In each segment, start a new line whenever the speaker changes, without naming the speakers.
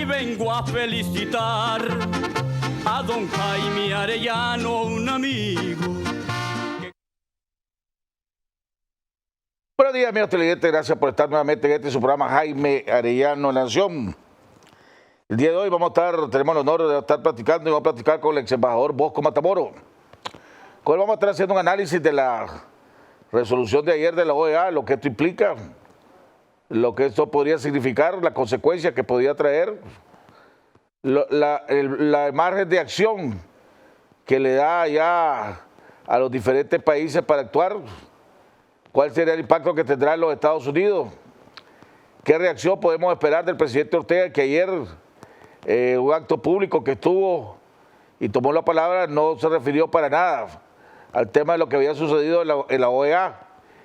vengo a felicitar a don Jaime Arellano, un amigo.
Buenos días, amigos televidentes, gracias por estar nuevamente en su programa Jaime Arellano Nación. El día de hoy tenemos el honor de estar platicando y vamos a platicar con el ex embajador Bosco Matamoro. Con él vamos a estar haciendo un análisis de la resolución de ayer de la OEA, lo que esto implica, lo que esto podría significar, la consecuencia que podría traer, la margen de acción que le da ya a los diferentes países para actuar, cuál sería el impacto que tendrá en los Estados Unidos, qué reacción podemos esperar del presidente Ortega, que ayer un acto público que estuvo y tomó la palabra no se refirió para nada al tema de lo que había sucedido en la OEA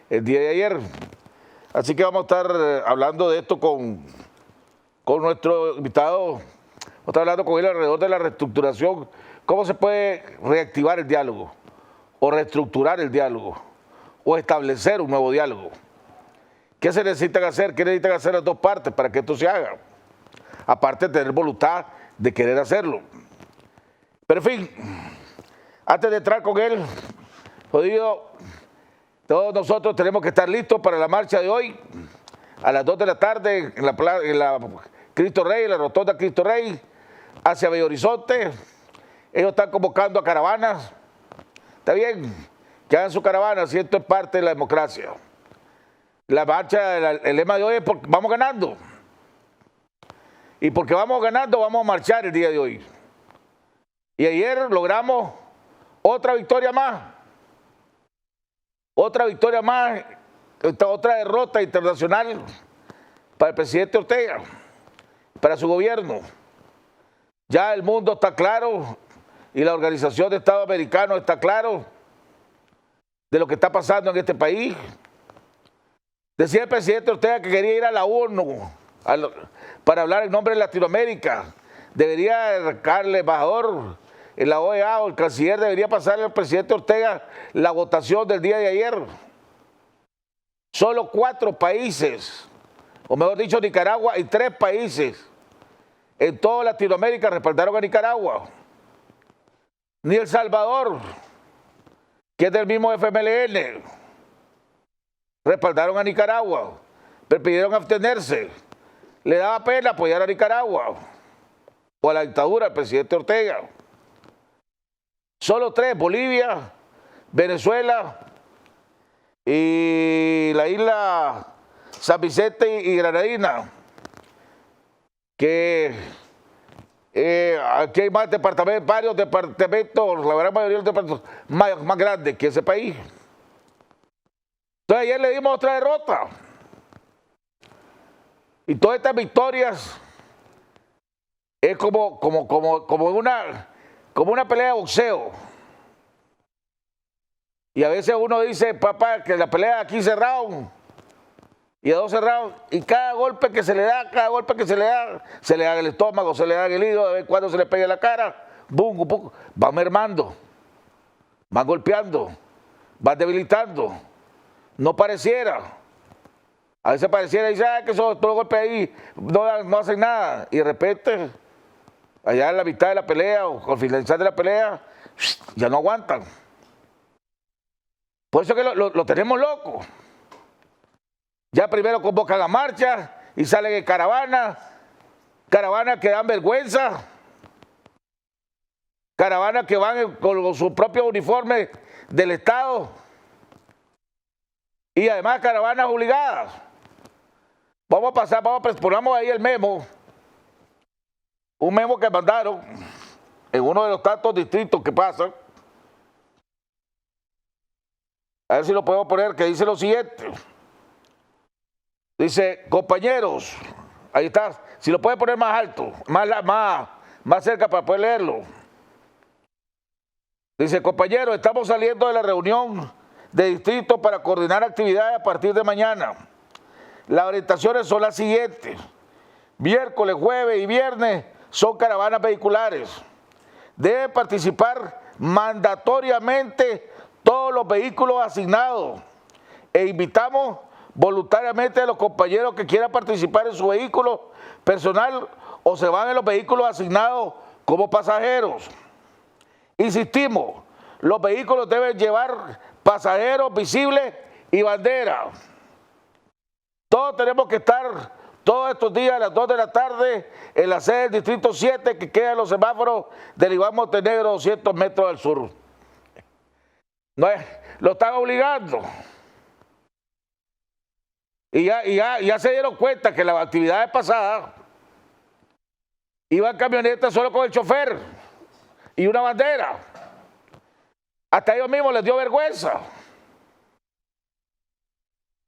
el día de ayer. Así que vamos a estar hablando de esto con nuestro invitado. Vamos a estar hablando con él alrededor de la reestructuración. ¿Cómo se puede reactivar el diálogo? O reestructurar el diálogo. O establecer un nuevo diálogo. ¿Qué se necesitan hacer? ¿Qué necesitan hacer las dos partes para que esto se haga? Aparte de tener voluntad de querer hacerlo. Pero en fin, antes de entrar con él, jodido, todos nosotros tenemos que estar listos para la marcha de hoy, a las 2 de la tarde, en la Cristo Rey, en la rotonda Cristo Rey, hacia Bello Horizonte. Ellos están convocando a caravanas. Está bien, que hagan su caravana, si esto es parte de la democracia. La marcha, el lema de hoy es porque vamos ganando. Y porque vamos ganando, vamos a marchar el día de hoy. Y ayer logramos otra victoria más. Otra victoria más, otra derrota internacional para el presidente Ortega, para su gobierno. Ya el mundo está claro y la Organización de Estados Americanos está claro de lo que está pasando en este país. Decía el presidente Ortega que quería ir a la ONU para hablar en nombre de Latinoamérica. Debería el embajador en la OEA o el canciller debería pasarle al presidente Ortega la votación del día de ayer. Solo 4 países, o mejor dicho Nicaragua y 3 países en toda Latinoamérica respaldaron a Nicaragua. Ni El Salvador, que es del mismo FMLN, respaldaron a Nicaragua, pero pidieron abstenerse. Le daba pena apoyar a Nicaragua o a la dictadura del presidente Ortega. Solo 3, Bolivia, Venezuela y la isla San Vicente y Granadina, que aquí hay más departamentos, varios departamentos, la gran mayoría de los departamentos más grandes que ese país. Entonces ayer le dimos otra derrota. Y todas estas victorias es como una pelea de boxeo. Y a veces uno dice, papá, que la pelea de 15 rounds y de 12 rounds, y cada golpe que se le da, se le da en el estómago, se le da en el hígado, de vez en cuando se le pega en la cara, boom, boom, va mermando, va golpeando, va debilitando. No pareciera. A veces pareciera y dice, que esos todos los golpes ahí no hacen nada. Y de repente, allá en la mitad de la pelea o al finalizar de la pelea, ya no aguantan. Por eso que lo tenemos loco. Ya primero convocan a marcha y salen en caravanas que dan vergüenza, caravanas que van con su propio uniforme del Estado y además caravanas obligadas. Ponemos ahí el memo, un memo que mandaron en uno de los tantos distritos que pasan. A ver si lo podemos poner, que dice lo siguiente. Dice, compañeros, ahí está, si lo puede poner más alto, más cerca para poder leerlo. Dice, compañeros, estamos saliendo de la reunión de distrito para coordinar actividades a partir de mañana. Las orientaciones son las siguientes. Miércoles, jueves y viernes son caravanas vehiculares. Deben participar mandatoriamente todos los vehículos asignados e invitamos voluntariamente a los compañeros que quieran participar en su vehículo personal o se van en los vehículos asignados como pasajeros. Insistimos, los vehículos deben llevar pasajeros visibles y bandera. Todos tenemos que estar todos estos días a las 2 de la tarde en la sede del Distrito 7 que queda en los semáforos del Iván Montenegro, 200 metros al sur. No es, lo están obligando. Y ya se dieron cuenta que las actividades pasadas iban camionetas solo con el chofer y una bandera. Hasta ellos mismos les dio vergüenza.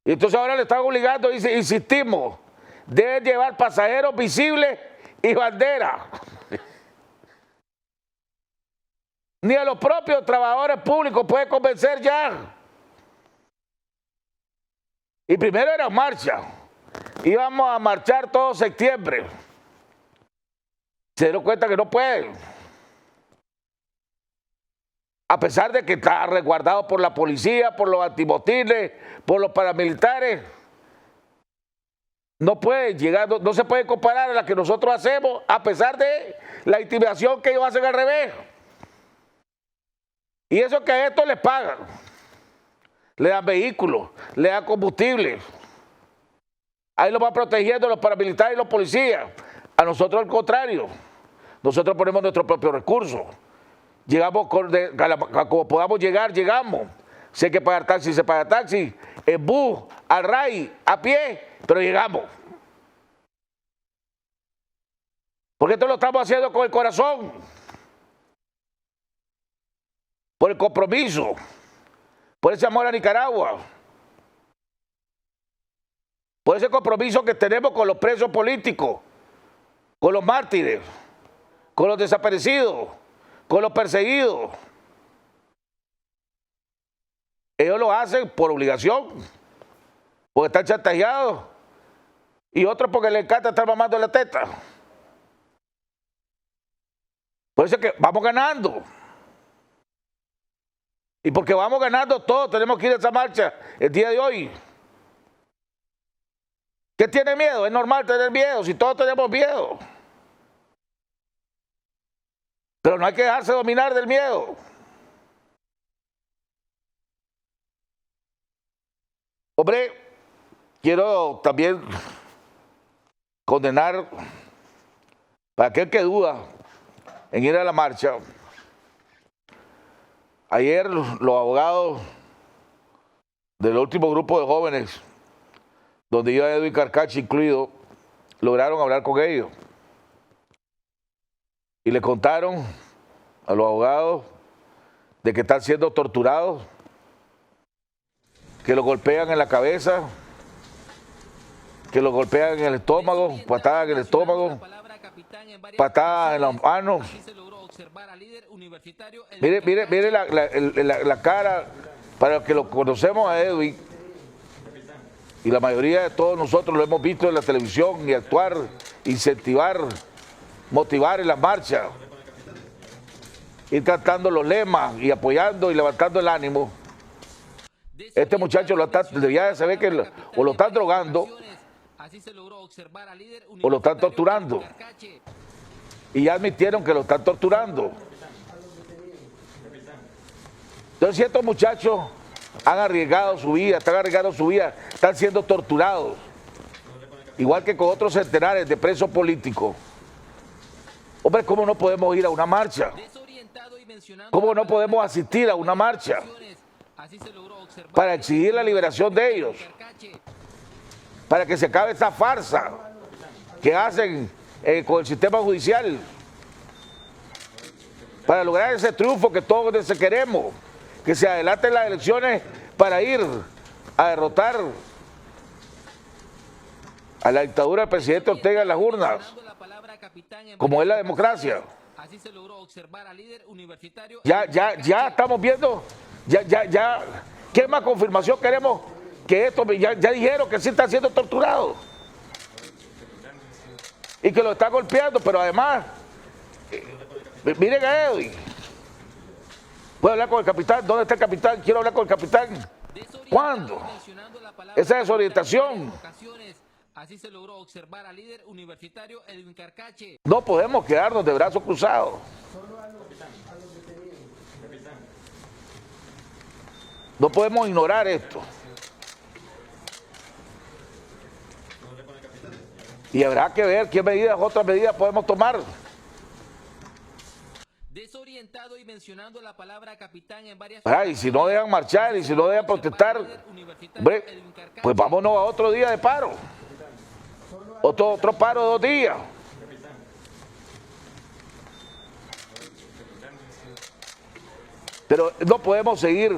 Y entonces ahora le están obligando, insistimos, deben llevar pasajeros visibles y bandera. Ni a los propios trabajadores públicos puede convencer ya. Y primero era marcha. Íbamos a marchar todo septiembre. Se dieron cuenta que no pueden. A pesar de que está resguardado por la policía, por los antimotines, por los paramilitares, no puede llegar, no se puede comparar a la que nosotros hacemos, a pesar de la intimidación que ellos hacen al revés. Y eso que a estos les pagan, le dan vehículos, le dan combustible. Ahí lo van protegiendo los paramilitares y los policías. A nosotros al contrario, nosotros ponemos nuestros propios recursos. Llegamos como podamos llegar, llegamos. Si hay que pagar taxi, se paga taxi, en bus, al RAI, a pie, pero llegamos. Porque esto lo estamos haciendo con el corazón, por el compromiso, por ese amor a Nicaragua, por ese compromiso que tenemos con los presos políticos, con los mártires, con los desaparecidos, con los perseguidos. Ellos lo hacen por obligación, porque están chantajeados, y otros porque les encanta estar mamando la teta. Por eso es que vamos ganando. Y porque vamos ganando todos, tenemos que ir a esa marcha el día de hoy. ¿Qué tiene miedo? Es normal tener miedo, si todos tenemos miedo. Pero no hay que dejarse dominar del miedo. Hombre, quiero también condenar para aquel que duda en ir a la marcha. Ayer los abogados del último grupo de jóvenes, donde iba Edwin Carcache incluido, lograron hablar con ellos. Y le contaron a los abogados de que están siendo torturados, que los golpean en la cabeza, que los golpean en el estómago, patadas en el estómago, patadas en las manos. Mire la cara, para los que lo conocemos a Edwin, y la mayoría de todos nosotros lo hemos visto en la televisión y actuar, incentivar, motivar en las marchas, ir cantando los lemas y apoyando y levantando el ánimo. Este muchacho debía de saber que o lo están drogando o lo están torturando. Y ya admitieron que lo están torturando. Entonces, si estos muchachos han arriesgado su vida, están arriesgando su vida, están siendo torturados, igual que con otros centenares de presos políticos. Hombre, ¿cómo no podemos ir a una marcha? ¿Cómo no podemos asistir a una marcha para exigir la liberación de ellos? Para que se acabe esta farsa que hacen con el sistema judicial. Para lograr ese triunfo que todos queremos, que se adelanten las elecciones para ir a derrotar a la dictadura del presidente Ortega en las urnas, como es la democracia. Ya estamos viendo, ¿qué más confirmación queremos? Que esto, ya dijeron que sí están siendo torturados y que lo están golpeando, pero además, miren a Edwin. ¿Puedo hablar con el capitán? ¿Dónde está el capitán? Quiero hablar con el capitán. ¿Cuándo? Esa desorientación
Así se logró observar al líder universitario Edwin Carcache.
No podemos quedarnos de brazos cruzados. No podemos ignorar esto. Y habrá que ver qué medidas, otras medidas podemos tomar.
Desorientado y mencionando la palabra capitán en varias...
Y si no dejan marchar y si no dejan protestar, hombre, pues vámonos a otro día de paro. Otro paro de 2 días. Pero no podemos seguir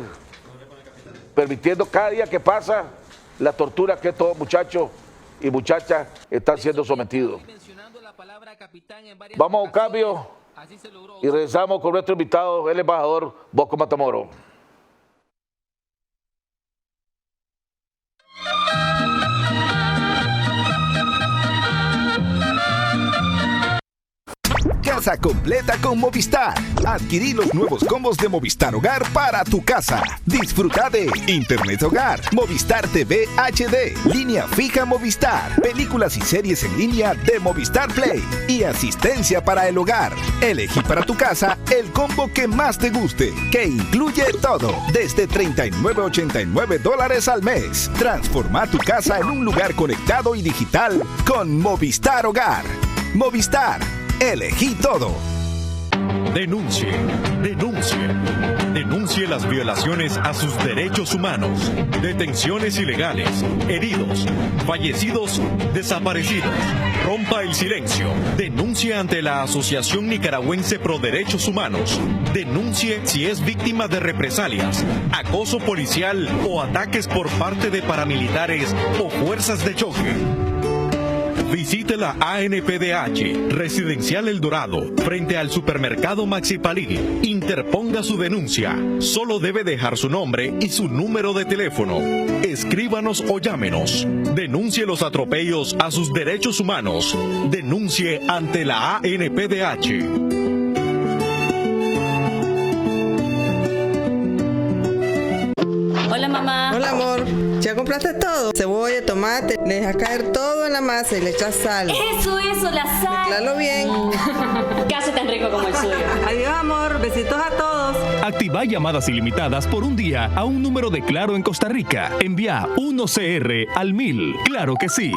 permitiendo cada día que pasa la tortura que estos muchachos y muchachas están siendo sometidos. Vamos a un cambio y regresamos con nuestro invitado, el embajador Bosco Matamoros.
Casa completa con Movistar. Adquirí los nuevos combos de Movistar Hogar para tu casa. Disfruta de Internet Hogar, Movistar TV HD, línea fija Movistar, películas y series en línea de Movistar Play y asistencia para el hogar. Elegí para tu casa el combo que más te guste, que incluye todo, desde $39.89 al mes. Transforma tu casa en un lugar conectado y digital con Movistar Hogar. Movistar. Elegí todo.
Denuncie, denuncie, denuncie las violaciones a sus derechos humanos, detenciones ilegales, heridos, fallecidos, desaparecidos. Rompa el silencio. Denuncie ante la Asociación Nicaragüense Pro Derechos Humanos. Denuncie si es víctima de represalias, acoso policial o ataques por parte de paramilitares o fuerzas de choque. Visite la ANPDH, Residencial El Dorado, frente al supermercado Maxi Palí. Interponga su denuncia. Solo debe dejar su nombre y su número de teléfono. Escríbanos o llámenos. Denuncie los atropellos a sus derechos humanos. Denuncie ante la ANPDH.
Hola, mamá.
Hola, amor. ¿Ya compraste todo? Cebolla, tomate, le dejas caer todo en la masa y le echas sal.
Eso, la sal.
Mezclalo bien.
¿Qué hace tan rico como el suyo?
Adiós, amor. Besitos a todos.
Activa llamadas ilimitadas por un día a un número de Claro en Costa Rica. Envía 1CR al 1000. Claro que sí.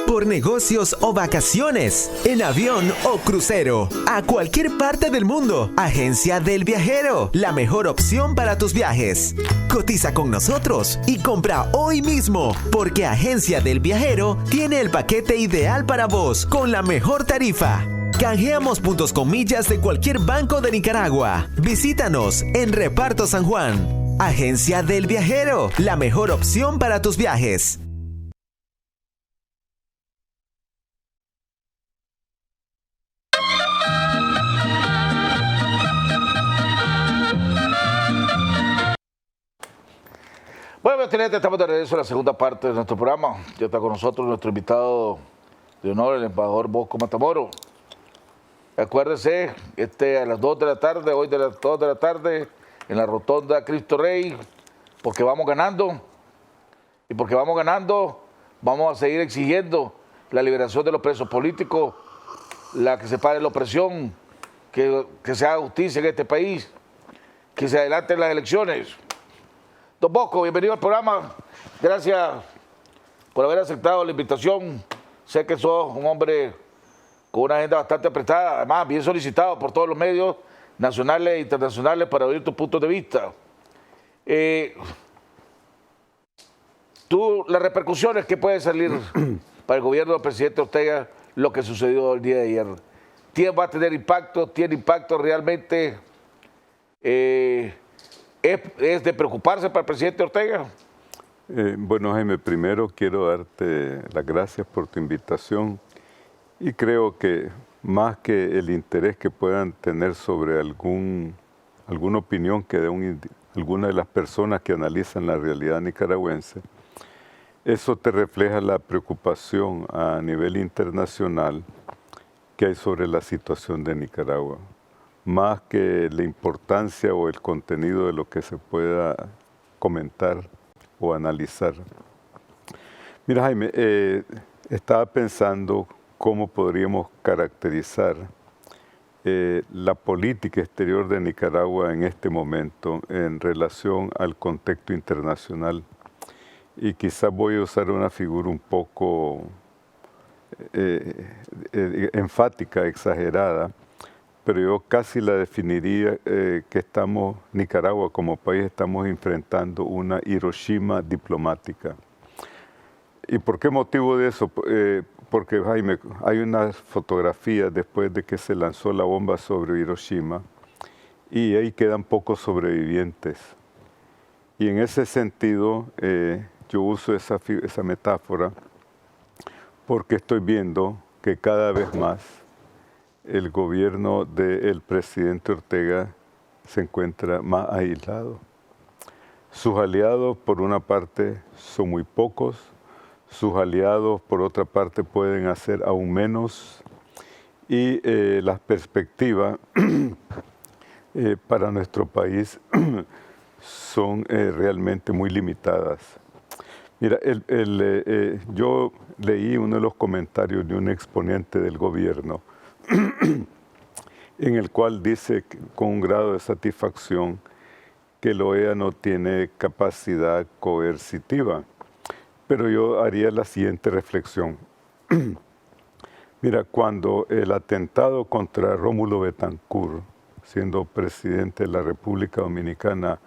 Por negocios o vacaciones, en avión o crucero, a cualquier parte del mundo. Agencia del Viajero, la mejor opción para tus viajes. Cotiza con nosotros y compra hoy mismo, porque Agencia del Viajero tiene el paquete ideal para vos con la mejor tarifa. Canjeamos puntos con millas de cualquier banco de Nicaragua. Visítanos en Reparto San Juan. Agencia del Viajero, la mejor opción para tus viajes.
Bueno, estamos de regreso a la segunda parte de nuestro programa. Ya está con nosotros nuestro invitado de honor, el embajador Bosco Matamoros. Acuérdese, a las 2 de la tarde, hoy de las 2 de la tarde, en la rotonda Cristo Rey, porque vamos ganando. Y porque vamos ganando, vamos a seguir exigiendo la liberación de los presos políticos, la que se pare la opresión, que se haga justicia en este país, que se adelanten las elecciones. Don Bosco, bienvenido al programa. Gracias por haber aceptado la invitación. Sé que sos un hombre con una agenda bastante apretada, además bien solicitado por todos los medios nacionales e internacionales para oír tus puntos de vista. Las repercusiones que puede salir para el gobierno del presidente Ortega lo que sucedió el día de ayer. ¿Va a tener impacto? ¿Tiene impacto realmente? ¿Es de preocuparse para el presidente Ortega?
Bueno, Jaime, primero quiero darte las gracias por tu invitación y creo que más que el interés que puedan tener sobre alguna opinión que dé alguna de las personas que analizan la realidad nicaragüense, eso te refleja la preocupación a nivel internacional que hay sobre la situación de Nicaragua, más que la importancia o el contenido de lo que se pueda comentar o analizar. Mira, Jaime, estaba pensando cómo podríamos caracterizar la política exterior de Nicaragua en este momento en relación al contexto internacional. Y quizás voy a usar una figura un poco enfática, exagerada, pero yo casi la definiría que Nicaragua como país estamos enfrentando una Hiroshima diplomática. ¿Y por qué motivo de eso? Porque, Jaime, hay unas fotografías después de que se lanzó la bomba sobre Hiroshima y ahí quedan pocos sobrevivientes. Y en ese sentido, yo uso esa metáfora porque estoy viendo que cada vez más el gobierno del presidente Ortega se encuentra más aislado. Sus aliados, por una parte, son muy pocos. Sus aliados, por otra parte, pueden hacer aún menos. Y las perspectivas para nuestro país son realmente muy limitadas. Mira, yo leí uno de los comentarios de un exponente del gobierno en el cual dice con un grado de satisfacción que la OEA no tiene capacidad coercitiva. Pero yo haría la siguiente reflexión. Mira, cuando el atentado contra Rómulo Betancourt, siendo presidente de la República Dominicana,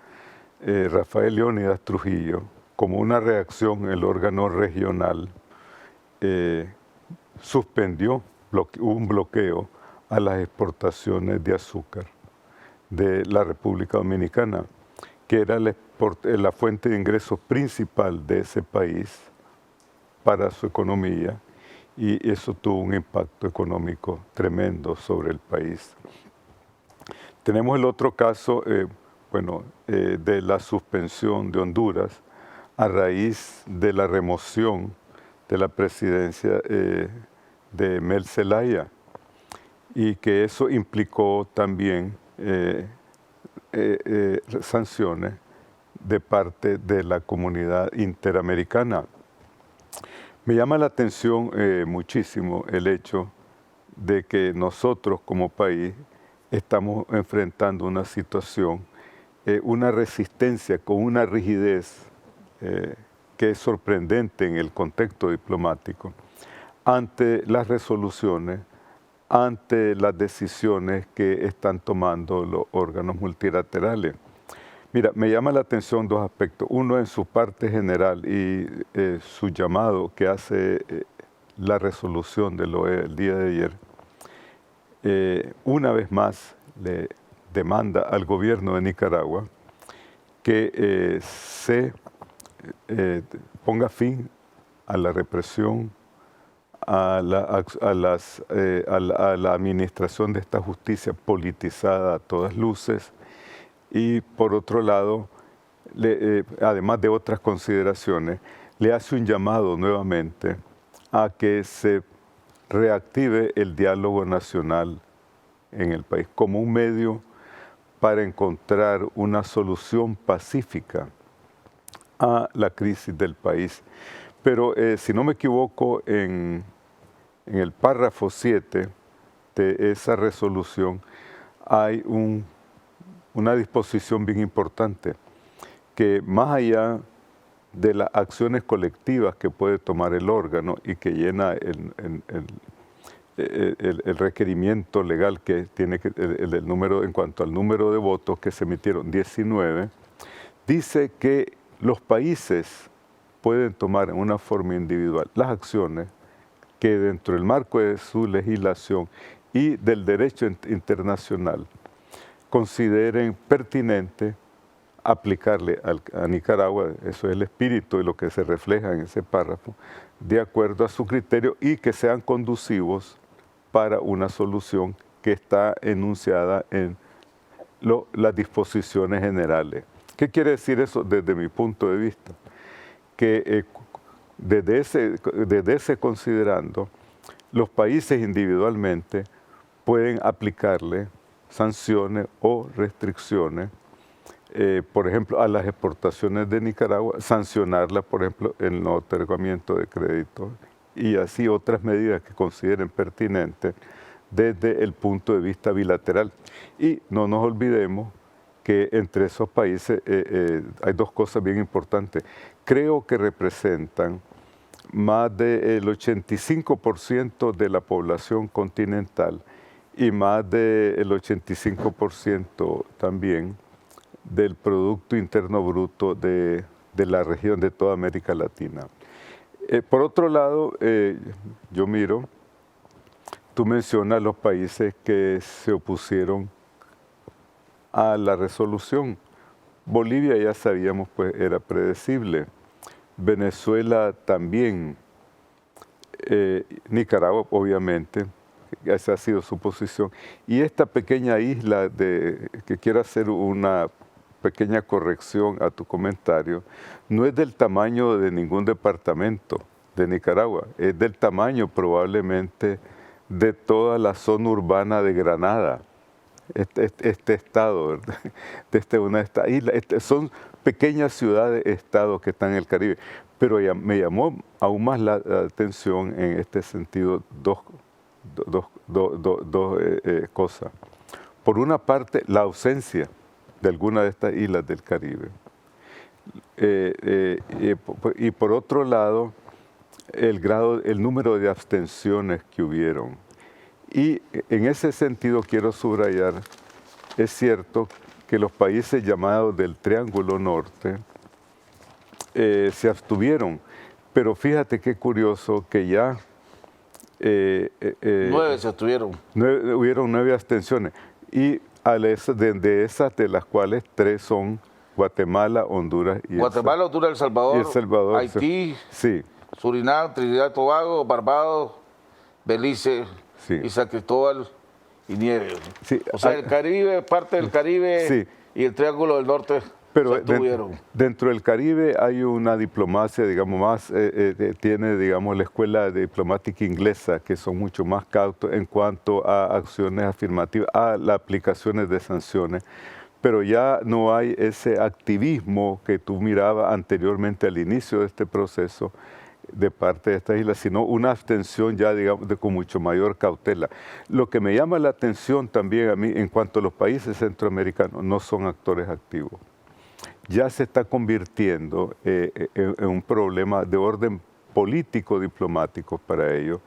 Rafael Leónidas Trujillo, como una reacción el órgano regional suspendió un bloqueo a las exportaciones de azúcar de la República Dominicana, que era la fuente de ingresos principal de ese país para su economía, y eso tuvo un impacto económico tremendo sobre el país. Tenemos el otro caso, de la suspensión de Honduras a raíz de la remoción de la presidencia de Mel Zelaya, y que eso implicó también sanciones de parte de la comunidad interamericana. Me llama la atención muchísimo el hecho de que nosotros como país estamos enfrentando una situación, una resistencia con una rigidez que es sorprendente en el contexto diplomático, ante las resoluciones, ante las decisiones que están tomando los órganos multilaterales. Mira, me llama la atención dos aspectos. Uno en su parte general y su llamado que hace la resolución de la OEA el día de ayer. Una vez más le demanda al gobierno de Nicaragua que se ponga fin a la represión, a la administración de esta justicia politizada a todas luces, y por otro lado, además de otras consideraciones, le hace un llamado nuevamente a que se reactive el diálogo nacional en el país como un medio para encontrar una solución pacífica a la crisis del país. Pero si no me equivoco, en el párrafo 7 de esa resolución hay una disposición bien importante, que más allá de las acciones colectivas que puede tomar el órgano y que llena el requerimiento legal que tiene el número, en cuanto al número de votos que se emitieron, 19, dice que los países pueden tomar en una forma individual las acciones que dentro del marco de su legislación y del derecho internacional consideren pertinente aplicarle a Nicaragua, eso es el espíritu y lo que se refleja en ese párrafo, de acuerdo a su criterio, y que sean conducivos para una solución que está enunciada en las disposiciones generales. ¿Qué quiere decir eso desde mi punto de vista? Que desde ese considerando, los países individualmente pueden aplicarle sanciones o restricciones, por ejemplo, a las exportaciones de Nicaragua, sancionarlas, por ejemplo, en el no otorgamiento de crédito y así otras medidas que consideren pertinentes desde el punto de vista bilateral. Y no nos olvidemos que entre esos países hay dos cosas bien importantes. Creo que representan más del 85% de la población continental y más del 85% también del Producto Interno Bruto de la región de toda América Latina. Por otro lado, yo miro, tú mencionas los países que se opusieron a la resolución. Bolivia ya sabíamos, pues era predecible. Venezuela también. Nicaragua, obviamente, esa ha sido su posición. Y esta pequeña isla, que quiero hacer una pequeña corrección a tu comentario, no es del tamaño de ningún departamento de Nicaragua, es del tamaño probablemente de toda la zona urbana de Granada, este estado, ¿verdad? Esta isla, son pequeñas ciudades-estados que están en el Caribe, pero me llamó aún más la atención en este sentido dos cosas. Por una parte, la ausencia de alguna de estas islas del Caribe. Y por otro lado, el número de abstenciones que hubieron. Y en ese sentido quiero subrayar, es cierto que los países llamados del Triángulo Norte se abstuvieron, pero fíjate qué curioso que ya...
9 se abstuvieron.
Hubieron 9 abstenciones. Y de esas, de las cuales 3 son Guatemala, Honduras y
Honduras, El Salvador, Haití,
sí.
Surinam, Trinidad y Tobago, Barbados, Belice, sí. Y San Cristóbal y Nieves. Sí. O sea, el Caribe, parte del Caribe, sí. Y el Triángulo del Norte. Pero
dentro del Caribe hay una diplomacia, digamos, más, tiene, digamos, la escuela diplomática inglesa, que son mucho más cautos en cuanto a acciones afirmativas, a las aplicaciones de sanciones, pero ya no hay ese activismo que tú mirabas anteriormente al inicio de este proceso de parte de estas islas, sino una abstención ya, digamos, con mucho mayor cautela. Lo que me llama la atención también a mí, en cuanto a los países centroamericanos, no son actores activos. Ya se está convirtiendo en un problema de orden político-diplomático para ellos,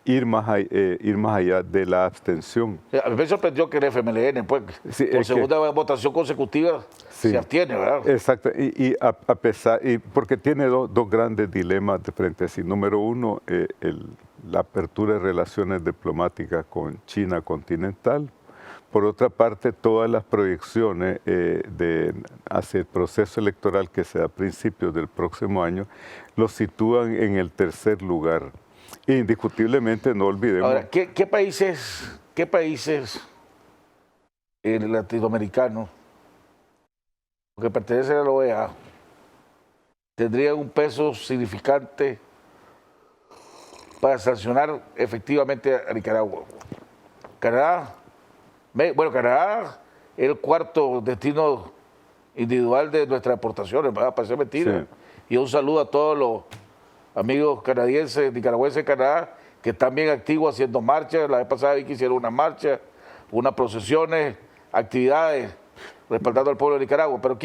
ir más allá de la abstención.
A mí me sorprendió que el FMLN, pues, sí, por segunda votación consecutiva, sí, se abstiene, ¿verdad?
Exacto, y porque tiene dos grandes dilemas de frente a sí. Número uno, la apertura de relaciones diplomáticas con China continental. Por otra parte, todas las proyecciones hacia el proceso electoral que se da a principios del próximo año lo sitúan en el tercer lugar. E indiscutiblemente no olvidemos...
Ahora, ¿qué países latinoamericanos que pertenecen a la OEA tendrían un peso significante para sancionar efectivamente a Nicaragua? Canadá. Bueno, Canadá es el cuarto destino individual de nuestras exportaciones, ¿verdad? Parece mentira. Sí. Y un saludo a todos los amigos canadienses, nicaragüenses de Canadá, que están bien activos haciendo marchas. La vez pasada vi que hicieron una marcha, unas procesiones, actividades, respaldando al pueblo de Nicaragua. Pero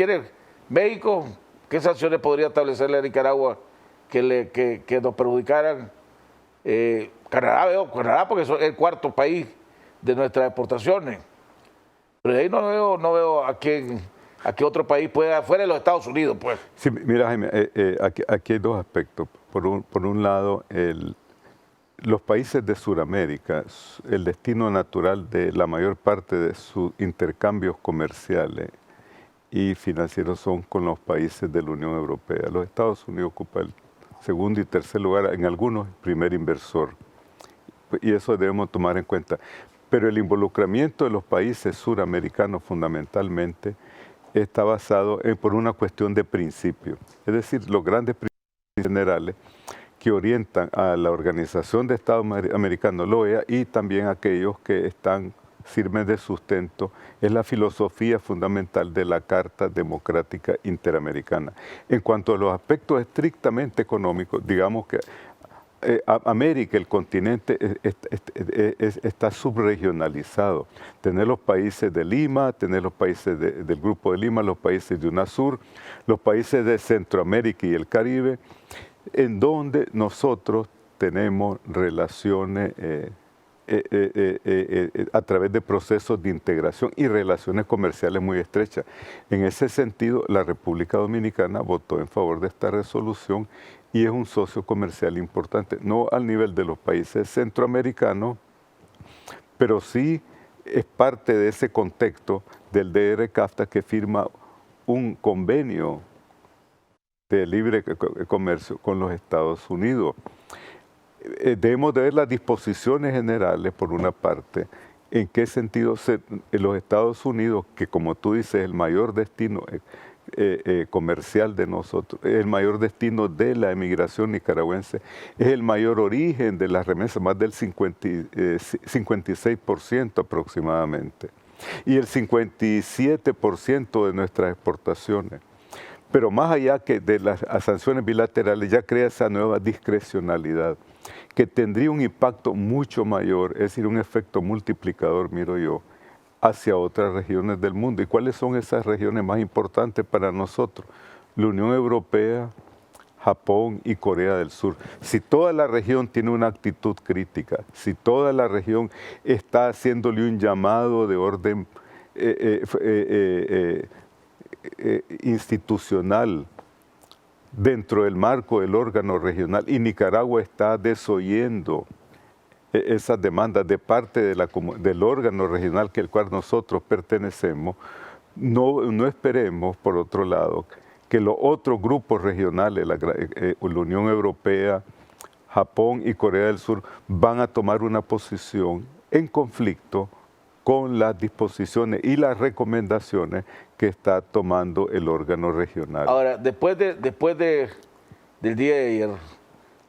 México, ¿qué sanciones podría establecerle a Nicaragua que nos perjudicaran? Canadá, porque es el cuarto país de nuestras exportaciones. Pero de ahí no veo a qué otro país pueda, fuera de los Estados Unidos, pues.
Sí, mira, Jaime, aquí hay dos aspectos. Por un lado, los países de Sudamérica, el destino natural de la mayor parte de sus intercambios comerciales y financieros son con los países de la Unión Europea. Los Estados Unidos ocupan el segundo y tercer lugar, en algunos primer inversor. Y eso debemos tomar en cuenta. Pero el involucramiento de los países suramericanos fundamentalmente está basado por una cuestión de principio. Es decir, los grandes principios generales que orientan a la Organización de Estados Americanos, la OEA, y también aquellos que sirven de sustento, es la filosofía fundamental de la Carta Democrática Interamericana. En cuanto a los aspectos estrictamente económicos, digamos que América, el continente, está subregionalizado. Tener los países de Lima, tener los países del Grupo de Lima, los países de UNASUR, los países de Centroamérica y el Caribe, en donde nosotros tenemos relaciones a través de procesos de integración y relaciones comerciales muy estrechas. En ese sentido, la República Dominicana votó en favor de esta resolución y es un socio comercial importante, no al nivel de los países centroamericanos, pero sí es parte de ese contexto del DR-CAFTA, que firma un convenio de libre comercio con los Estados Unidos. Debemos de ver las disposiciones generales, por una parte, en qué sentido los Estados Unidos, que como tú dices, es el mayor destino comercial de nosotros, es el mayor destino de la emigración nicaragüense, es el mayor origen de las remesas, más del 56% aproximadamente, y el 57% de nuestras exportaciones. Pero más allá que de las sanciones bilaterales, ya crea esa nueva discrecionalidad, que tendría un impacto mucho mayor, es decir, un efecto multiplicador, miro yo, hacia otras regiones del mundo. ¿Y cuáles son esas regiones más importantes para nosotros? La Unión Europea, Japón y Corea del Sur. Si toda la región tiene una actitud crítica, si toda la región está haciéndole un llamado de orden institucional dentro del marco del órgano regional, y Nicaragua está desoyendo esas demandas de parte del órgano regional al cual nosotros pertenecemos, no esperemos, por otro lado, que los otros grupos regionales, la Unión Europea, Japón y Corea del Sur, van a tomar una posición en conflicto con las disposiciones y las recomendaciones que está tomando el órgano regional.
Ahora, después del día de ayer,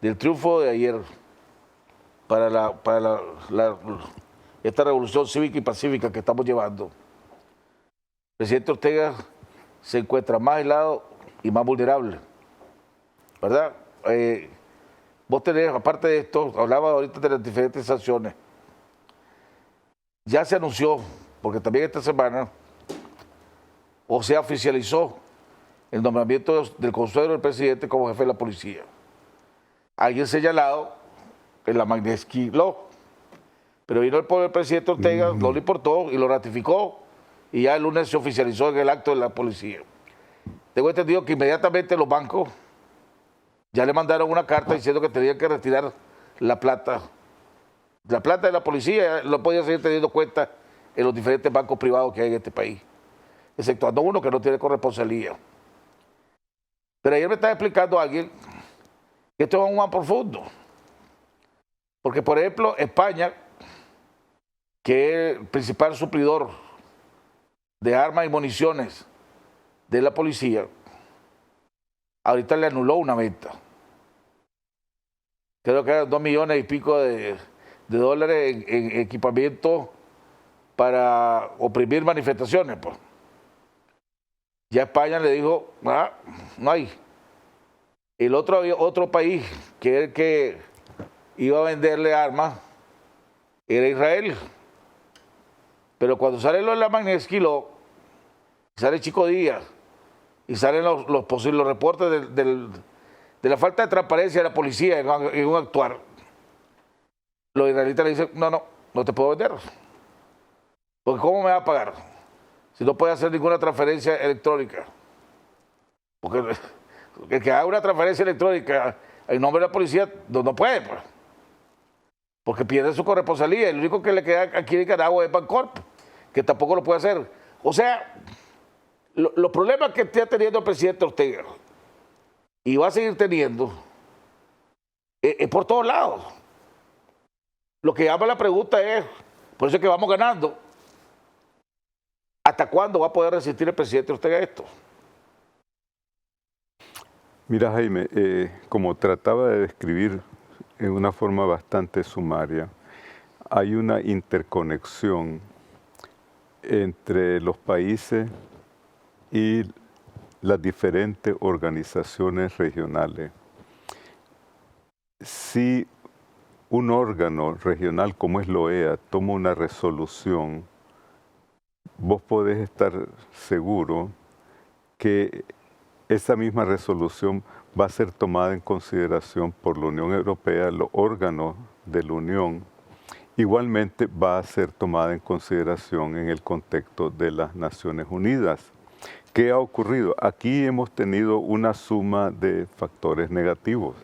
del triunfo de ayer para esta revolución cívica y pacífica que estamos llevando, el presidente Ortega se encuentra más aislado y más vulnerable, ¿verdad? Vos tenés, aparte de esto, hablaba ahorita de las diferentes sanciones. Ya se anunció, porque también esta semana, o se oficializó el nombramiento del consuelo del presidente como jefe de la policía. Alguien señalado en la Magnitsky Law, pero vino el presidente Ortega, no le importó y lo ratificó, y ya el lunes se oficializó en el acto de la policía. Tengo entendido que inmediatamente los bancos ya le mandaron una carta diciendo que tenían que retirar la plata. La plata de la policía lo podía seguir teniendo cuenta en los diferentes bancos privados que hay en este país, exceptuando uno que no tiene corresponsalía. Pero ayer me estaba explicando alguien que esto es aún más profundo. Porque, por ejemplo, España, que es el principal suplidor de armas y municiones de la policía, ahorita le anuló una venta. Creo que eran 2 millones y pico de dólares en equipamiento para oprimir manifestaciones. Pues. Ya España le dijo, no hay. El otro país que era el que iba a venderle armas era Israel. Pero cuando sale lo de la Magnitsky Law, sale Chico Díaz y salen los reportes de la falta de transparencia de la policía en un actuar, los israelitas le dicen, no te puedo vender. Porque ¿cómo me va a pagar? Si no puede hacer ninguna transferencia electrónica. Porque el que haga una transferencia electrónica en nombre de la policía no puede, pues. Porque pierde su corresponsalía. El único que le queda aquí en Nicaragua es Bancorp, que tampoco lo puede hacer. O sea, los problemas que está teniendo el presidente Ortega, y va a seguir teniendo, es por todos lados. Lo que llama la pregunta es, por eso es que vamos ganando, ¿hasta cuándo va a poder resistir el presidente Ortega esto?
Mira, Jaime, como trataba de describir en una forma bastante sumaria, hay una interconexión entre los países y las diferentes organizaciones regionales. si un órgano regional como es la OEA toma una resolución, vos podés estar seguro que esa misma resolución va a ser tomada en consideración por la Unión Europea, los órganos de la Unión. Igualmente va a ser tomada en consideración en el contexto de las Naciones Unidas. ¿Qué ha ocurrido? Aquí hemos tenido una suma de factores negativos.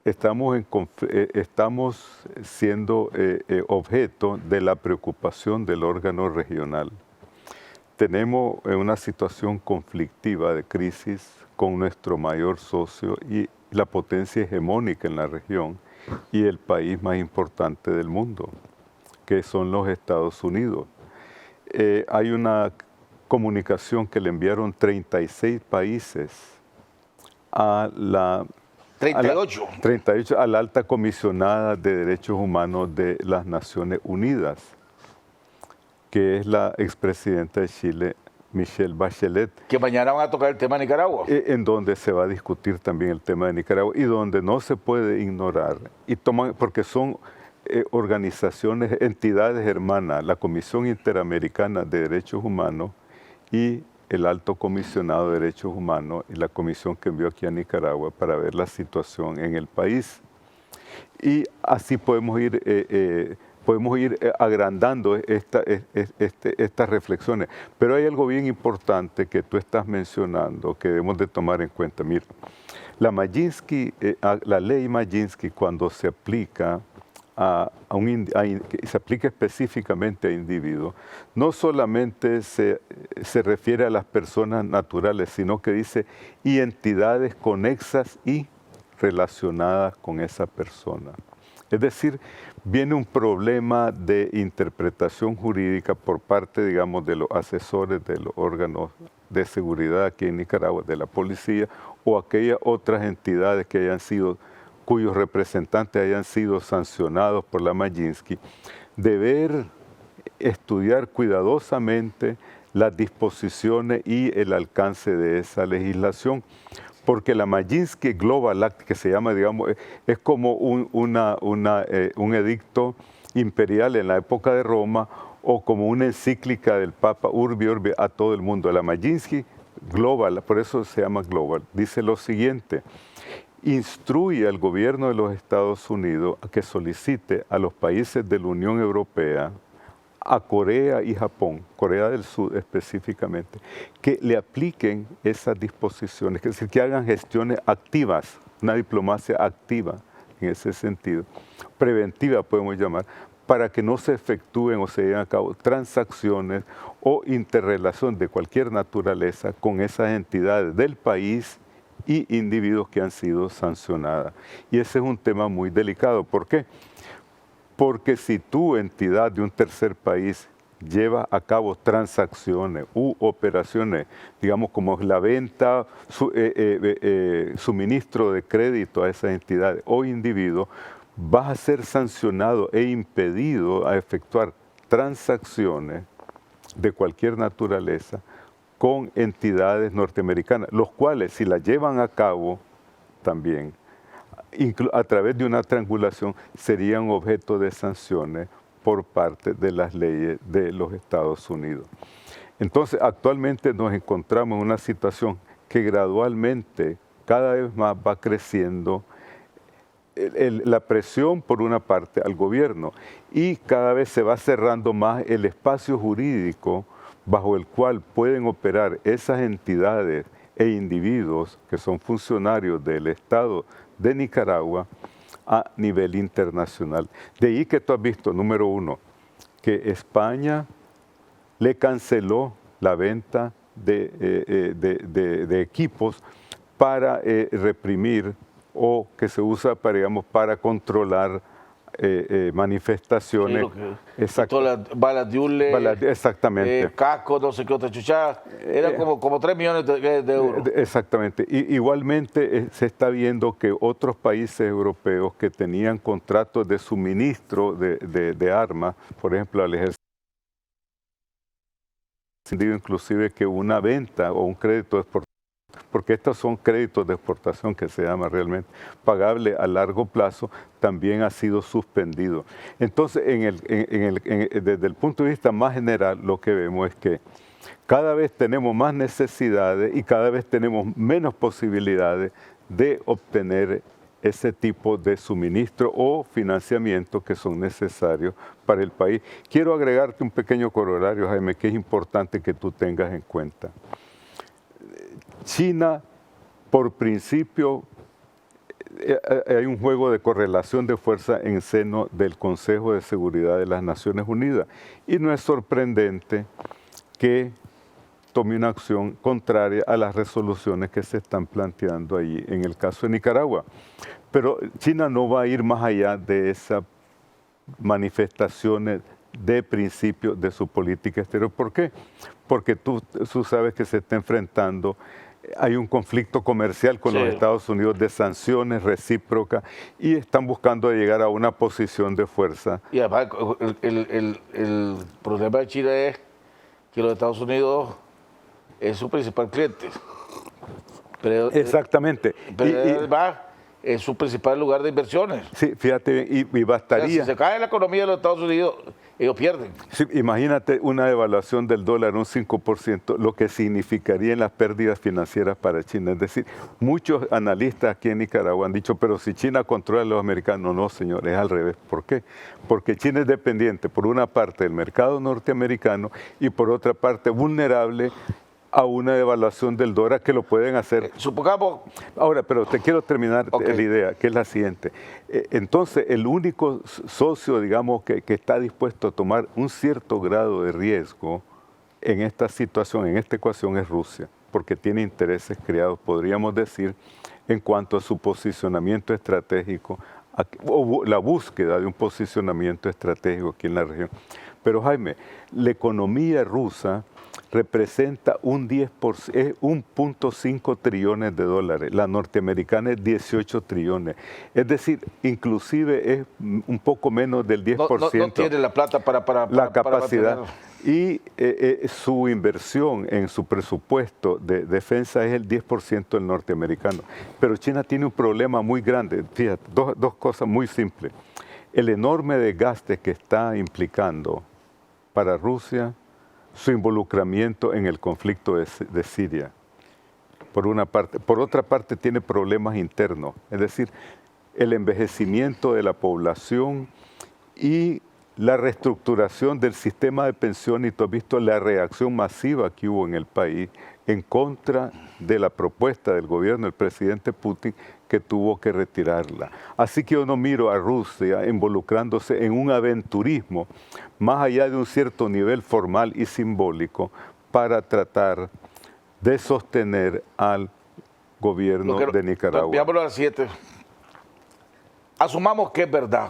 Estamos siendo objeto de la preocupación del órgano regional. Tenemos una situación conflictiva de crisis con nuestro mayor socio y la potencia hegemónica en la región y el país más importante del mundo, que son los Estados Unidos. Hay una comunicación que le enviaron 36 países a la 38 a la alta comisionada de derechos humanos de las Naciones Unidas, que es la expresidenta de Chile, Michelle Bachelet.
Que mañana van a tocar el tema de Nicaragua.
En donde se va a discutir también el tema de Nicaragua y donde no se puede ignorar, y toman, porque son organizaciones, entidades hermanas, la Comisión Interamericana de Derechos Humanos y el Alto Comisionado de Derechos Humanos y la comisión que envió aquí a Nicaragua para ver la situación en el país. Y así podemos ir agrandando estas reflexiones. Pero hay algo bien importante que tú estás mencionando que debemos de tomar en cuenta. Mira, la ley Maginski, cuando se aplica se aplica específicamente a individuos, no solamente se refiere a las personas naturales, sino que dice y entidades conexas y relacionadas con esa persona. Es decir, viene un problema de interpretación jurídica por parte, digamos, de los asesores de los órganos de seguridad aquí en Nicaragua, de la policía o aquellas otras entidades que cuyos representantes hayan sido sancionados por la Maginski, deber estudiar cuidadosamente las disposiciones y el alcance de esa legislación, porque la Maginski Global Act, que se llama, digamos, es como un edicto imperial en la época de Roma o como una encíclica del Papa Urbi Orbi a todo el mundo. La Maginski Global, por eso se llama Global, dice lo siguiente: instruye al gobierno de los Estados Unidos a que solicite a los países de la Unión Europea, a Corea y Japón, Corea del Sur específicamente, que le apliquen esas disposiciones, es decir, que hagan gestiones activas, una diplomacia activa en ese sentido, preventiva podemos llamar, para que no se efectúen o se lleven a cabo transacciones o interrelación de cualquier naturaleza con esas entidades del país y individuos que han sido sancionadas. Y ese es un tema muy delicado. ¿Por qué? Porque si tu entidad de un tercer país lleva a cabo transacciones u operaciones, digamos como la venta, suministro de crédito a esas entidades o individuos, vas a ser sancionado e impedido a efectuar transacciones de cualquier naturaleza con entidades norteamericanas, los cuales, si la llevan a cabo también, a través de una triangulación, serían objeto de sanciones por parte de las leyes de los Estados Unidos. Entonces, actualmente nos encontramos en una situación que gradualmente, cada vez más va creciendo la presión por una parte al gobierno y cada vez se va cerrando más el espacio jurídico bajo el cual pueden operar esas entidades e individuos que son funcionarios del Estado de Nicaragua a nivel internacional. De ahí que tú has visto, número uno, que España le canceló la venta de equipos para reprimir o que se usa para, digamos, para controlar manifestaciones.
Sí, las balas de hule,
exactamente.
casco, no sé qué otra chuchada, eran como 3 millones de euros.
Exactamente. Igualmente se está viendo que otros países europeos que tenían contratos de suministro de armas, por ejemplo al ejército, inclusive que una venta o un crédito es porque estos son créditos de exportación que se llama realmente, pagable a largo plazo, también ha sido suspendido. Entonces, desde el punto de vista más general, lo que vemos es que cada vez tenemos más necesidades y cada vez tenemos menos posibilidades de obtener ese tipo de suministro o financiamiento que son necesarios para el país. Quiero agregarte un pequeño corolario, Jaime, que es importante que tú tengas en cuenta. China, por principio, hay un juego de correlación de fuerza en seno del Consejo de Seguridad de las Naciones Unidas y no es sorprendente que tome una acción contraria a las resoluciones que se están planteando allí en el caso de Nicaragua. Pero China no va a ir más allá de esas manifestaciones de principio de su política exterior. ¿Por qué? Porque tú sabes que se está enfrentando, hay un conflicto comercial con los Estados Unidos de sanciones recíprocas y están buscando llegar a una posición de fuerza.
Y además el problema de China es que los Estados Unidos es su principal cliente. Pero,
exactamente.
Pero además es su principal lugar de inversiones.
Sí, fíjate, y bastaría...
O sea, si se cae la economía de los Estados Unidos, ellos pierden.
Sí, imagínate una devaluación del dólar un 5%, lo que significaría en las pérdidas financieras para China. Es decir, muchos analistas aquí en Nicaragua han dicho, pero si China controla a los americanos, no, señores, es al revés. ¿Por qué? Porque China es dependiente, por una parte, del mercado norteamericano y por otra parte, vulnerable a una devaluación del dólar que lo pueden hacer.
Supongamos...
Ahora, pero te quiero terminar la idea, que es la siguiente. Entonces, el único socio, digamos, que está dispuesto a tomar un cierto grado de riesgo en esta situación, en esta ecuación, es Rusia, porque tiene intereses creados, podríamos decir, en cuanto a su posicionamiento estratégico, o la búsqueda de un posicionamiento estratégico aquí en la región. Pero, Jaime, la economía rusa representa un 10%, es 1.5 trillones de dólares, la norteamericana es 18 trillones, es decir, inclusive es un poco menos del 10%.
No tiene la plata para
la capacidad. Y su inversión en su presupuesto de defensa es el 10% del norteamericano. Pero China tiene un problema muy grande, fíjate, dos cosas muy simples. El enorme desgaste que está implicando para Rusia su involucramiento en el conflicto de Siria, por una parte. Por otra parte, tiene problemas internos, es decir, el envejecimiento de la población y la reestructuración del sistema de pensiones, y tú has visto la reacción masiva que hubo en el país en contra de la propuesta del gobierno del presidente Putin, que tuvo que retirarla. Así que yo no miro a Rusia involucrándose en un aventurismo más allá de un cierto nivel formal y simbólico para tratar de sostener al gobierno de Nicaragua.
Veámoslo a las 7. Asumamos que es verdad,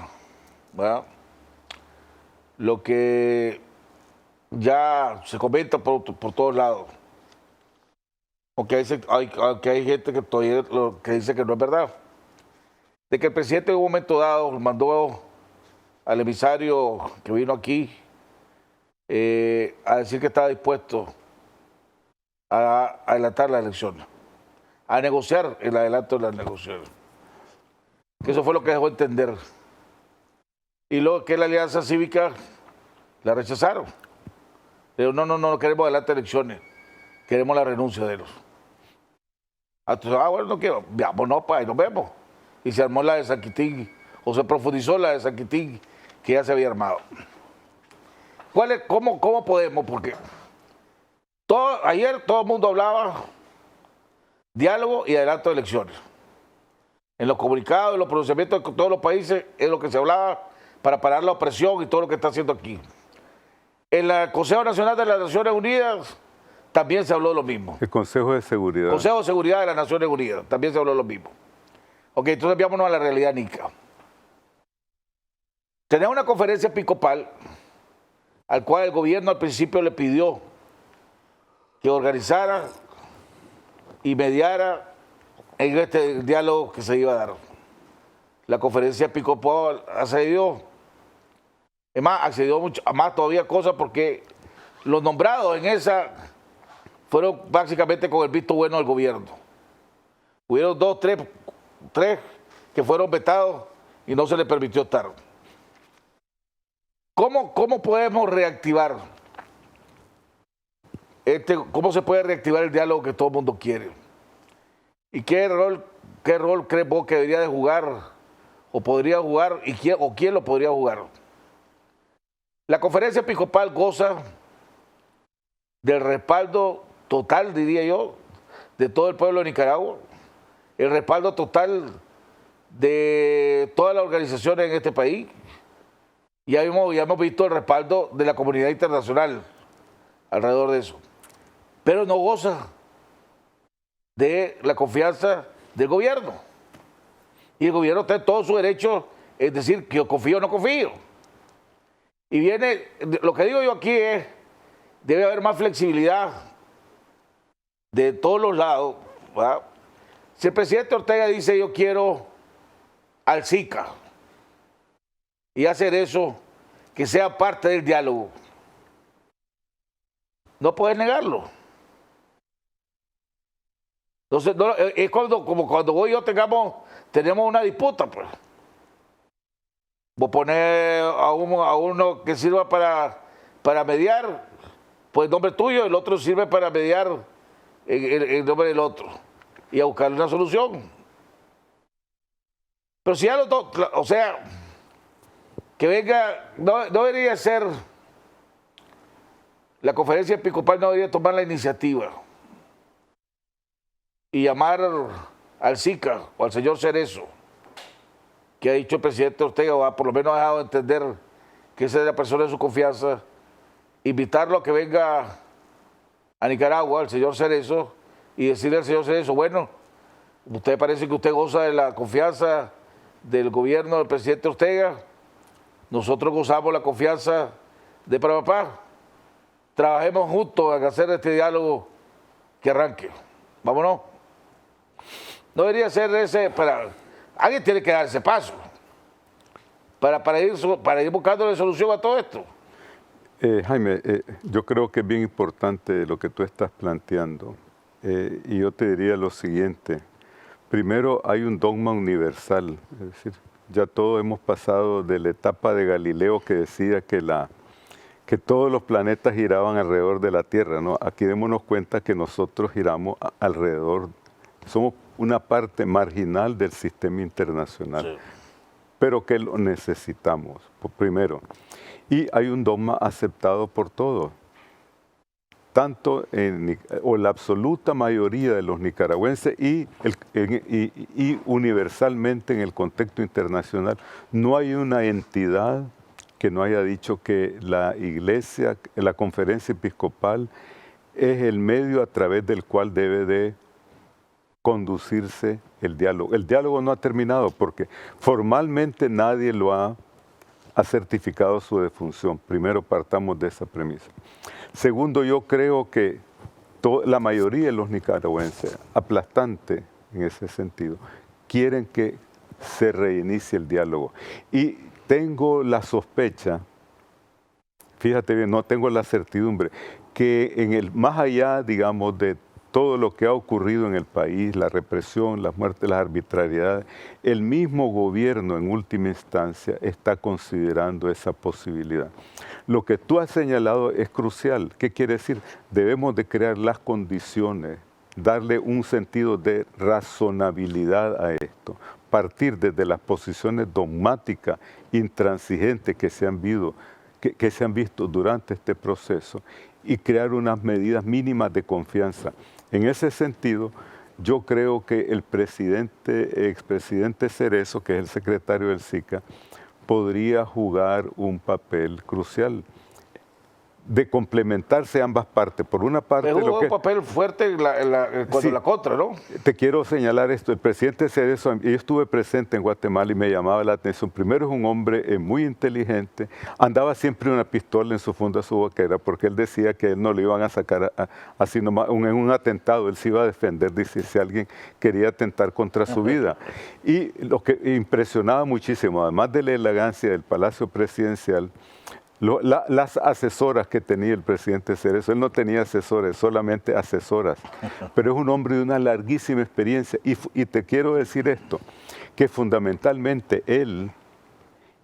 ¿verdad? Lo que ya se comenta por todos lados. Aunque hay gente que todavía que dice que no es verdad. De que el presidente en un momento dado mandó al emisario que vino aquí a decir que estaba dispuesto a adelantar las elecciones, a negociar el adelanto de las negociaciones. Que eso fue lo que dejó entender. Y luego que la Alianza Cívica la rechazaron. Pero no queremos adelantar elecciones, queremos la renuncia de ellos. Entonces, bueno, no quiero, vámonos, pues, ahí nos vemos. Y se armó la de San Quitín, o se profundizó la de San Quitín, que ya se había armado. ¿Cómo podemos? Porque ayer todo el mundo hablaba diálogo y adelanto de elecciones. En los comunicados, en los pronunciamientos de todos los países, es lo que se hablaba para parar la opresión y todo lo que está haciendo aquí. En el Consejo Nacional de las Naciones Unidas también se habló de lo mismo.
El Consejo de Seguridad.
Consejo de Seguridad de las Naciones Unidas, también se habló de lo mismo. Ok, entonces veámonos a la realidad, Nica. Tenía una conferencia episcopal al cual el gobierno al principio le pidió que organizara y mediara en este diálogo que se iba a dar. La conferencia episcopal accedió. Es más, accedió mucho, a más todavía cosas porque los nombrados en esa fueron básicamente con el visto bueno del gobierno. Hubieron tres que fueron vetados y no se les permitió estar. ¿Cómo podemos reactivar? ¿Cómo se puede reactivar el diálogo que todo el mundo quiere? ¿Y qué rol crees vos que debería de jugar o podría jugar y quién lo podría jugar? La conferencia episcopal goza del respaldo total, diría yo, de todo el pueblo de Nicaragua, el respaldo total de todas las organizaciones en este país. Ya hemos visto el respaldo de la comunidad internacional alrededor de eso. Pero no goza de la confianza del gobierno. Y el gobierno está en todo su derecho, es decir, que yo confío o no confío. Y viene, lo que digo yo aquí es, debe haber más flexibilidad de todos los lados, ¿verdad? Si el presidente Ortega dice yo quiero al SICA y hacer eso, que sea parte del diálogo, no puedes negarlo. Entonces, no, es como cuando vos y yo tenemos una disputa, pues. Vos poner a uno que sirva para mediar, pues nombre tuyo, el otro sirve para mediar el nombre del otro y a buscar una solución. Pero si ya los dos, o sea, que venga, no debería ser, la conferencia episcopal no debería tomar la iniciativa y llamar al SICA o al señor Cerezo, que ha dicho el presidente Ortega, o por lo menos ha dejado de entender que esa es la persona de su confianza, invitarlo a que venga a Nicaragua, al señor Cerezo, y decirle al señor Cerezo, bueno, usted parece que usted goza de la confianza del gobierno del presidente Ortega, nosotros gozamos la confianza de papá, trabajemos juntos en hacer este diálogo que arranque, vámonos. No debería ser alguien tiene que dar ese paso para ir buscando la solución a todo esto.
Jaime, yo creo que es bien importante lo que tú estás planteando. Y yo te diría lo siguiente. Primero, hay un dogma universal. Es decir, ya todos hemos pasado de la etapa de Galileo que decía que todos los planetas giraban alrededor de la Tierra, ¿no? Aquí démonos cuenta que nosotros giramos alrededor, somos una parte marginal del sistema internacional, sí, pero que lo necesitamos, primero. Y hay un dogma aceptado por todos, tanto o la absoluta mayoría de los nicaragüenses y universalmente en el contexto internacional. No hay una entidad que no haya dicho que la Iglesia, la conferencia episcopal, es el medio a través del cual debe de conducirse el diálogo. El diálogo no ha terminado porque formalmente nadie lo ha certificado su defunción. Primero partamos de esa premisa. Segundo, yo creo que la mayoría de los nicaragüenses, aplastante en ese sentido, quieren que se reinicie el diálogo. Y tengo la sospecha, fíjate bien, no tengo la certidumbre, que más allá, digamos, de todo lo que ha ocurrido en el país, la represión, las muertes, las arbitrariedades, el mismo gobierno en última instancia está considerando esa posibilidad. Lo que tú has señalado es crucial. ¿Qué quiere decir? Debemos de crear las condiciones, darle un sentido de razonabilidad a esto, partir desde las posiciones dogmáticas, intransigentes que se han visto durante este proceso y crear unas medidas mínimas de confianza. En ese sentido, yo creo que el expresidente Cerezo, que es el secretario del SICA, podría jugar un papel crucial de complementarse ambas partes. Por una parte,
pero jugó un papel fuerte cuando la contra, ¿no?
Te quiero señalar esto. El presidente Cerezo, yo estuve presente en Guatemala y me llamaba la atención. Primero, es un hombre muy inteligente. Andaba siempre una pistola en su funda, su vaquera, porque él decía que él no le iban a sacar así nomás en un atentado. Él se iba a defender, dice, si alguien quería atentar contra su vida. Y lo que impresionaba muchísimo, además de la elegancia del Palacio Presidencial, las asesoras que tenía el presidente Cerezo. Él no tenía asesores, solamente asesoras, pero es un hombre de una larguísima experiencia. Y te quiero decir esto, que fundamentalmente él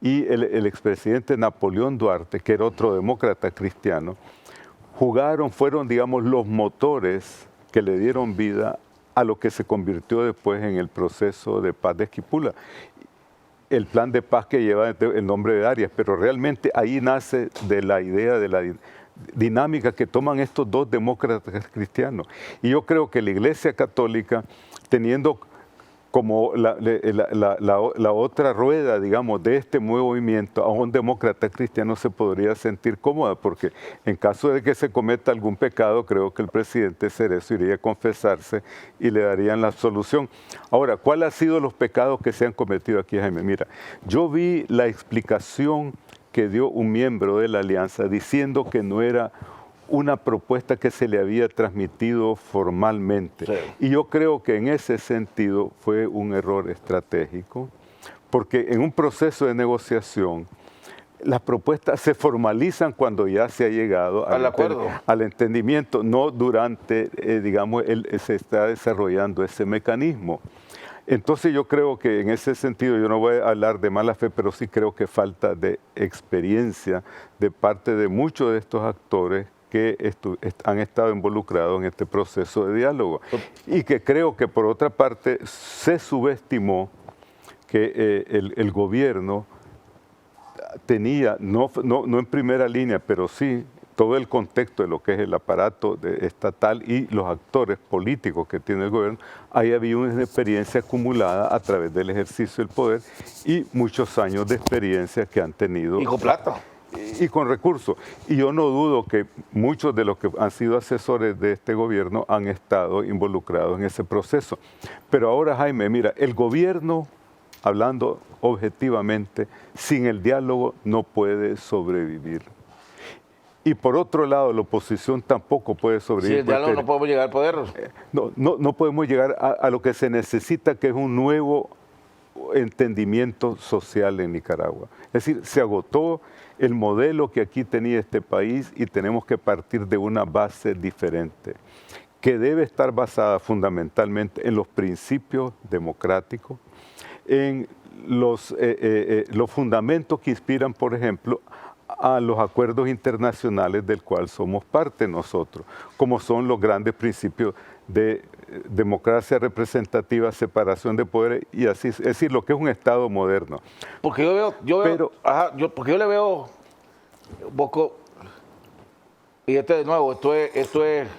y el expresidente Napoleón Duarte, que era otro demócrata cristiano, fueron, digamos, los motores que le dieron vida a lo que se convirtió después en el proceso de paz de Esquipula. El plan de paz que lleva el nombre de Arias, pero realmente ahí nace de la idea de la dinámica que toman estos dos demócratas cristianos. Y yo creo que la Iglesia Católica, teniendo como la otra rueda, digamos, de este movimiento, a un demócrata cristiano se podría sentir cómoda, porque en caso de que se cometa algún pecado, creo que el presidente Cerezo iría a confesarse y le darían la absolución. Ahora, ¿cuáles han sido los pecados que se han cometido aquí, Jaime? Mira, yo vi la explicación que dio un miembro de la Alianza diciendo que no era una propuesta que se le había transmitido formalmente. Sí. Y yo creo que en ese sentido fue un error estratégico, porque en un proceso de negociación las propuestas se formalizan cuando ya se ha llegado al entendimiento, no durante, digamos, se está desarrollando ese mecanismo. Entonces yo creo que en ese sentido, yo no voy a hablar de mala fe, pero sí creo que falta de experiencia de parte de muchos de estos actores que han estado involucrados en este proceso de diálogo. Y que creo que por otra parte se subestimó que el gobierno tenía, no en primera línea, pero sí todo el contexto de lo que es el aparato estatal y los actores políticos que tiene el gobierno. Ahí había una experiencia acumulada a través del ejercicio del poder y muchos años de experiencia que han tenido.
Y con plata.
Y con recursos. Y yo no dudo que muchos de los que han sido asesores de este gobierno han estado involucrados en ese proceso. Pero ahora, Jaime, mira, el gobierno, hablando objetivamente, sin el diálogo no puede sobrevivir. Y por otro lado, la oposición tampoco puede sobrevivir.
Sin el diálogo no podemos llegar al poder.
No podemos llegar a lo que se necesita, que es un nuevo entendimiento social en Nicaragua. Es decir, se agotó el modelo que aquí tenía este país y tenemos que partir de una base diferente, que debe estar basada fundamentalmente en los principios democráticos, en los fundamentos que inspiran, por ejemplo, a los acuerdos internacionales del cual somos parte nosotros, como son los grandes principios de democracia representativa, separación de poderes y así, es decir, lo que es un Estado moderno.
Porque porque yo le veo un poco, y de nuevo, esto es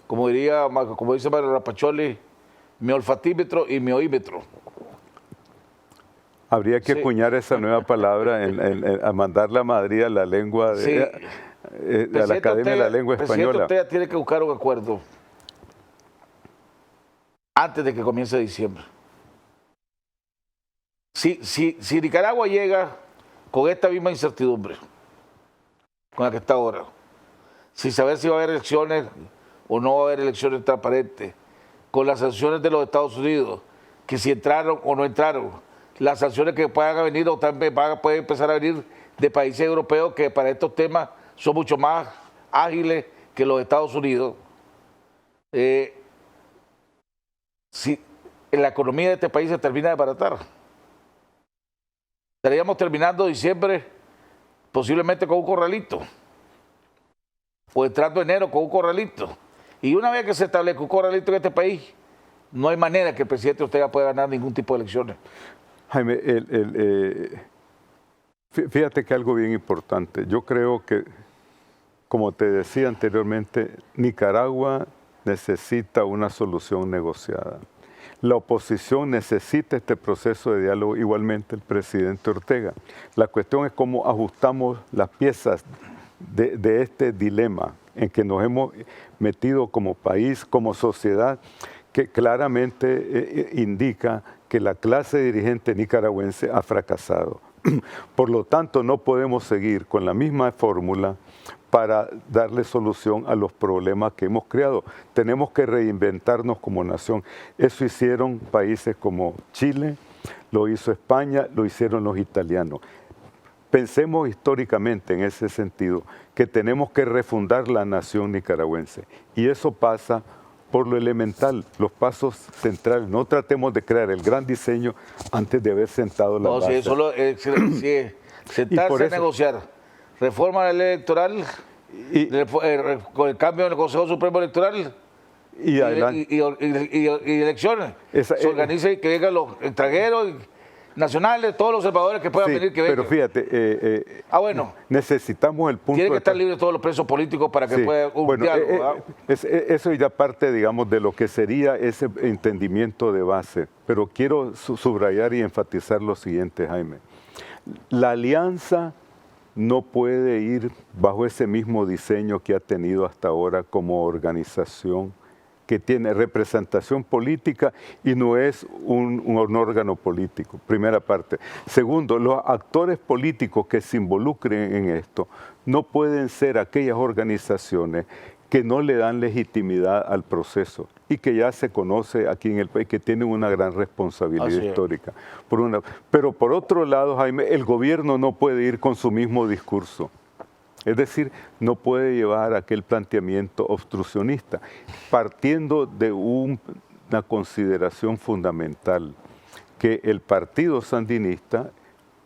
como dice Mario Rapacholi, mi olfatímetro y mi oímetro.
Habría que acuñar esa nueva palabra a mandarla a Madrid a la lengua de, a la Academia de la Lengua Española.
Usted tiene que buscar un acuerdo antes de que comience diciembre. Si Nicaragua llega con esta misma incertidumbre con la que está ahora, sin saber si va a haber elecciones o no va a haber elecciones transparentes, con las sanciones de los Estados Unidos, que si entraron o no entraron, las sanciones que puedan venir o también pueden empezar a venir de países europeos que para estos temas son mucho más ágiles que los Estados Unidos. Si la economía de este país se termina de abaratar, estaríamos terminando diciembre posiblemente con un corralito, o entrando enero con un corralito. Y una vez que se establezca un corralito en este país, no hay manera que el presidente Ortega pueda ganar ningún tipo de elecciones.
Jaime, fíjate que algo bien importante. Yo creo que, como te decía anteriormente, Nicaragua necesita una solución negociada. La oposición necesita este proceso de diálogo, igualmente el presidente Ortega. La cuestión es cómo ajustamos las piezas de este dilema en que nos hemos metido como país, como sociedad, que claramente indica que la clase dirigente nicaragüense ha fracasado. Por lo tanto, no podemos seguir con la misma fórmula para darle solución a los problemas que hemos creado. Tenemos que reinventarnos como nación. Eso hicieron países como Chile, lo hizo España, lo hicieron los italianos. pensemos históricamente en ese sentido, que tenemos que refundar la nación nicaragüense. Y eso pasa por lo elemental, los pasos centrales. No tratemos de crear el gran diseño antes de haber sentado la base.
Sí, solo sentarse a negociar reforma de la ley electoral con el cambio del Consejo Supremo Electoral y elecciones. Se organice y que vengan los extranjeros, nacionales, todos los observadores que puedan venir, que vengan.
Pero fíjate,
bueno,
necesitamos el punto...
Tienen que estar libres todos los presos políticos para que pueda un diálogo.
Eso ya parte, digamos, de lo que sería ese entendimiento de base. Pero quiero subrayar y enfatizar lo siguiente, Jaime. La alianza no puede ir bajo ese mismo diseño que ha tenido hasta ahora como organización, que tiene representación política y no es un órgano político, primera parte. Segundo, los actores políticos que se involucren en esto no pueden ser aquellas organizaciones que no le dan legitimidad al proceso y que ya se conoce aquí en el país que tienen una gran responsabilidad histórica. Pero por otro lado, Jaime, el gobierno no puede ir con su mismo discurso. Es decir, no puede llevar aquel planteamiento obstruccionista, partiendo de una consideración fundamental, que el partido sandinista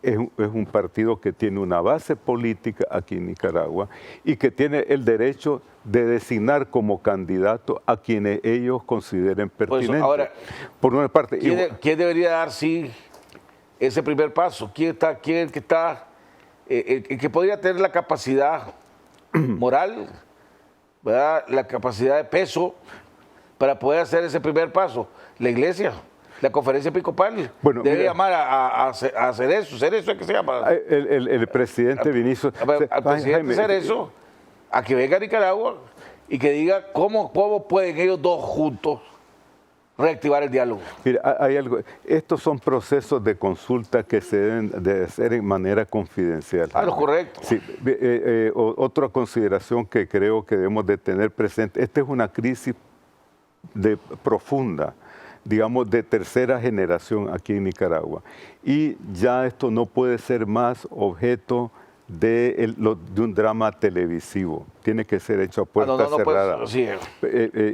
es un partido que tiene una base política aquí en Nicaragua y que tiene el derecho de designar como candidato a quienes ellos consideren pertinentes.
Ahora,
por una parte,
¿quién debería dar ese primer paso? ¿Quién que podría tener la capacidad moral, ¿verdad? La capacidad de peso para poder hacer ese primer paso? La iglesia, la conferencia episcopal, debe llamar a hacer eso. ¿Cerezo es que se llama?
El presidente Vinicio.
Al presidente Cerezo, a que venga a Nicaragua y que diga cómo pueden ellos dos juntos reactivar el diálogo.
Mira, hay algo. Estos son procesos de consulta que se deben de hacer en manera confidencial.
Correcto.
Sí, otra consideración que creo que debemos de tener presente, esta es una crisis profunda, digamos, de tercera generación aquí en Nicaragua. Y ya esto no puede ser más objeto de un drama televisivo. Tiene que ser hecho a puerta cerrada.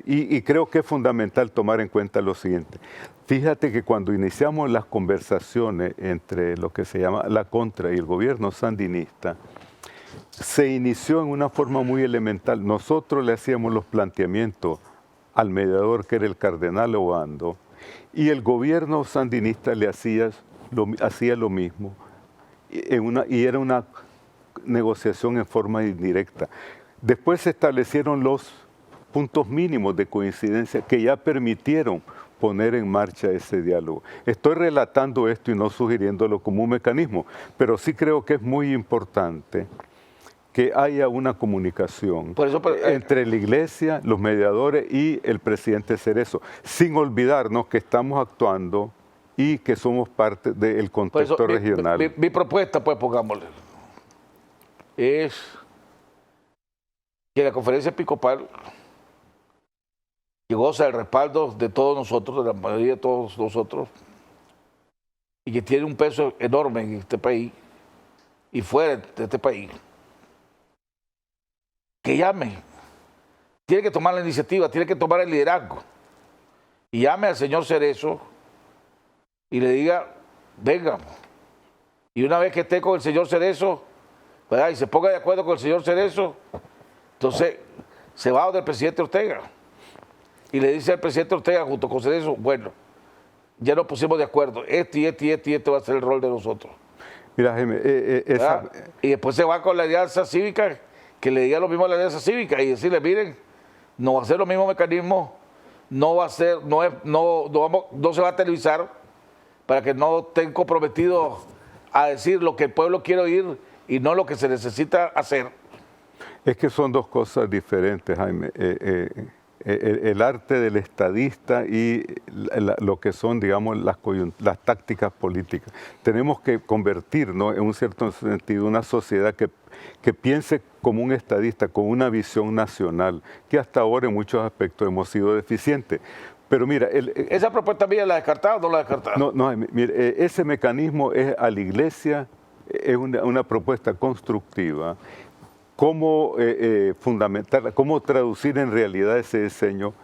Y creo que es fundamental tomar en cuenta lo siguiente. Fíjate que cuando iniciamos las conversaciones entre lo que se llama la contra y el gobierno sandinista, se inició en una forma muy elemental. Nosotros le hacíamos los planteamientos al mediador, que era el cardenal Obando, y el gobierno sandinista le hacía lo mismo. Y era una negociación en forma indirecta. Después se establecieron los puntos mínimos de coincidencia que ya permitieron poner en marcha ese diálogo. Estoy relatando esto y no sugiriéndolo como un mecanismo, pero sí creo que es muy importante que haya una comunicación entre la iglesia, los mediadores y el presidente Cerezo, sin olvidarnos que estamos actuando y que somos parte del contexto regional.
Mi propuesta, pues, pongámosle, es que la conferencia episcopal, que goza del respaldo de todos nosotros, de la mayoría de todos nosotros, y que tiene un peso enorme en este país y fuera de este país, que llame, tiene que tomar la iniciativa, tiene que tomar el liderazgo, y llame al señor Cerezo y le diga, venga, y una vez que esté con el señor Cerezo, ¿verdad? Y se ponga de acuerdo con el señor Cerezo, entonces se va donde el presidente Ortega y le dice al presidente Ortega junto con Cerezo, bueno, ya nos pusimos de acuerdo, este va a ser el rol de nosotros.
Mira, Jaime,
y después se va con la alianza cívica, que le diga lo mismo a la alianza cívica y decirle, miren, no va a ser los mismos mecanismos, no se va a televisar para que no estén comprometidos a decir lo que el pueblo quiere oír y no lo que se necesita hacer.
Es que son dos cosas diferentes, Jaime. El arte del estadista y lo que son, digamos, las tácticas políticas. Tenemos que convertirnos, en un cierto sentido, una sociedad que piense como un estadista, con una visión nacional, que hasta ahora en muchos aspectos hemos sido deficientes. Pero mira... ¿Esa
propuesta mía la descartada o no la descartada?
No, mire, ese mecanismo es a la iglesia es una propuesta constructiva. ¿Cómo fundamentar, cómo traducir en realidad ese diseño?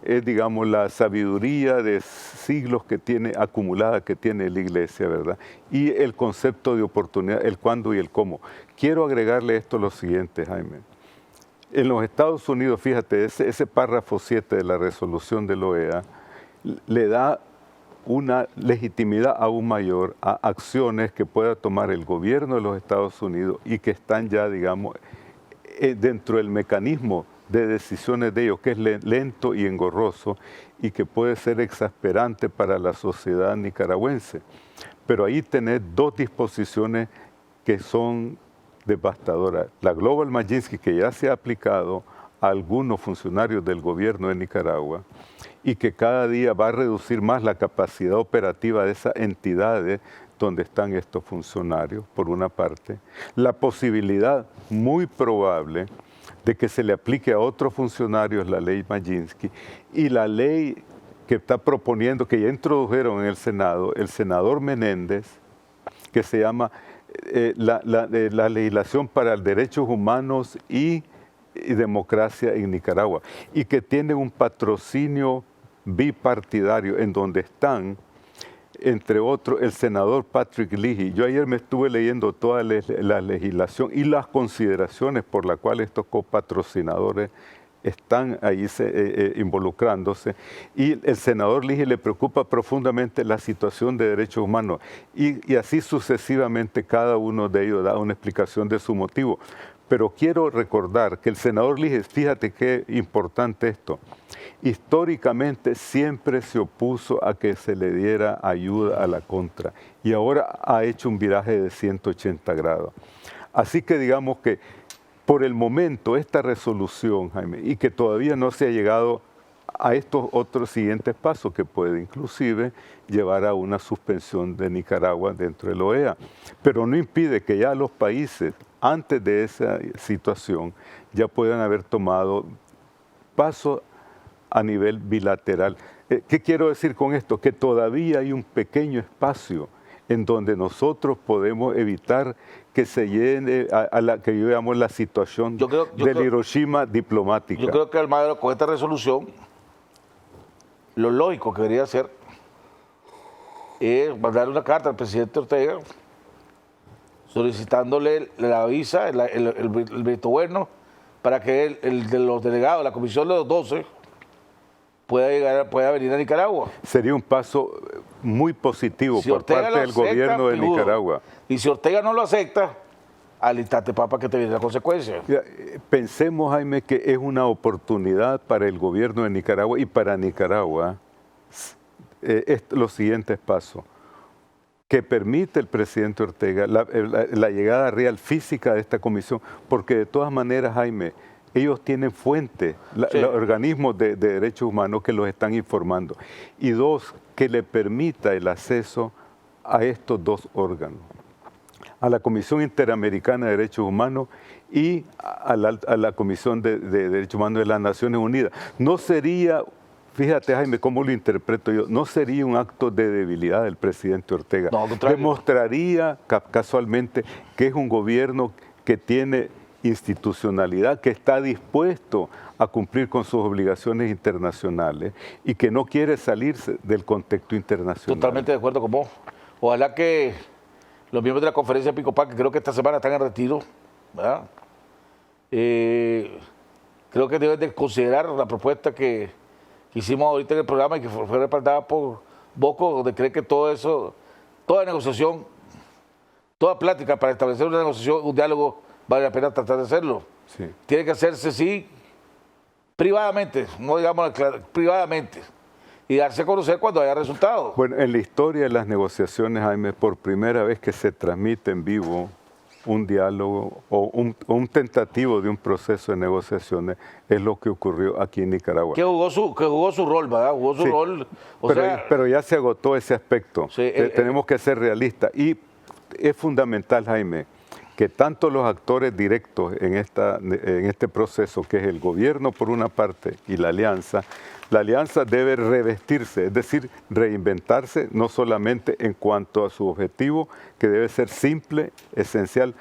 Es, digamos, la sabiduría de siglos que tiene, acumulada que tiene la Iglesia, ¿verdad? Y el concepto de oportunidad, el cuándo y el cómo. Quiero agregarle esto lo siguiente, Jaime. En los Estados Unidos, fíjate, ese párrafo 7 de la resolución de la OEA le da una legitimidad aún mayor a acciones que pueda tomar el gobierno de los Estados Unidos y que están ya, digamos, dentro del mecanismo de decisiones de ellos, que es lento y engorroso y que puede ser exasperante para la sociedad nicaragüense. Pero ahí tenés dos disposiciones que son devastadoras. La Global Magnitsky, que ya se ha aplicado a algunos funcionarios del gobierno de Nicaragua y que cada día va a reducir más la capacidad operativa de esas entidades donde están estos funcionarios, por una parte. La posibilidad muy probable de que se le aplique a otros funcionarios la ley Magnitsky y la ley que está proponiendo, que ya introdujeron en el Senado, el senador Menéndez, que se llama la legislación para derechos humanos y democracia en Nicaragua, y que tiene un patrocinio bipartidario en donde están, entre otros, el senador Patrick Leahy. Yo ayer me estuve leyendo toda la legislación y las consideraciones por las cuales estos copatrocinadores están ahí involucrándose, y el senador Leahy le preocupa profundamente la situación de derechos humanos, y así sucesivamente cada uno de ellos da una explicación de su motivo. Pero quiero recordar que el senador Leahy, fíjate qué importante esto, históricamente siempre se opuso a que se le diera ayuda a la contra y ahora ha hecho un viraje de 180 grados. Así que digamos que por el momento esta resolución, Jaime, y que todavía no se ha llegado a estos otros siguientes pasos que puede inclusive llevar a una suspensión de Nicaragua dentro de la OEA, pero no impide que ya los países antes de esa situación ya puedan haber tomado pasos a nivel bilateral. ¿Qué quiero decir con esto? Que todavía hay un pequeño espacio en donde nosotros podemos evitar que se llene a la que yo llamo la situación del Hiroshima diplomática.
Yo creo que Almagro, con esta resolución, lo lógico que debería hacer es mandar una carta al presidente Ortega solicitándole la visa, el visto bueno, para que el de los delegados, la comisión de los 12, pueda venir a Nicaragua.
Sería un paso muy positivo por parte del gobierno de Nicaragua.
Y si Ortega no lo acepta, alístate, papá, que te viene la consecuencia.
Pensemos, Jaime, que es una oportunidad para el gobierno de Nicaragua y para Nicaragua los siguientes pasos. Que permite el presidente Ortega la llegada real física de esta comisión, porque de todas maneras, Jaime, ellos tienen fuentes, los organismos de derechos humanos que los están informando. Y dos, que le permita el acceso a estos dos órganos, a la Comisión Interamericana de Derechos Humanos y a la Comisión de Derechos Humanos de las Naciones Unidas. No sería, fíjate, Jaime, cómo lo interpreto yo, no sería un acto de debilidad del presidente Ortega. No, demostraría casualmente que es un gobierno que tiene institucionalidad, que está dispuesto a cumplir con sus obligaciones internacionales y que no quiere salirse del contexto internacional.
Totalmente de acuerdo con vos. Ojalá que los miembros de la conferencia de Pico Pac, que creo que esta semana están en retiro, ¿verdad? Creo que deben de considerar la propuesta que hicimos ahorita en el programa y que fue respaldada por Boco, donde cree que todo eso, toda negociación, toda plática para establecer una negociación, un diálogo, vale la pena tratar de hacerlo. Sí. Tiene que hacerse, sí, privadamente, no digamos privadamente, y darse a conocer cuando haya resultados.
Bueno, en la historia de las negociaciones, Jaime, por primera vez que se transmite en vivo un diálogo o un tentativo de un proceso de negociaciones es lo que ocurrió aquí en Nicaragua.
Que jugó su rol, ¿verdad? Jugó su rol.
Pero ya se agotó ese aspecto. Sí, tenemos que ser realistas. Y es fundamental, Jaime, que tanto los actores directos en este proceso, que es el gobierno por una parte y la alianza debe revestirse, es decir, reinventarse, no solamente en cuanto a su objetivo, que debe ser simple, esencial,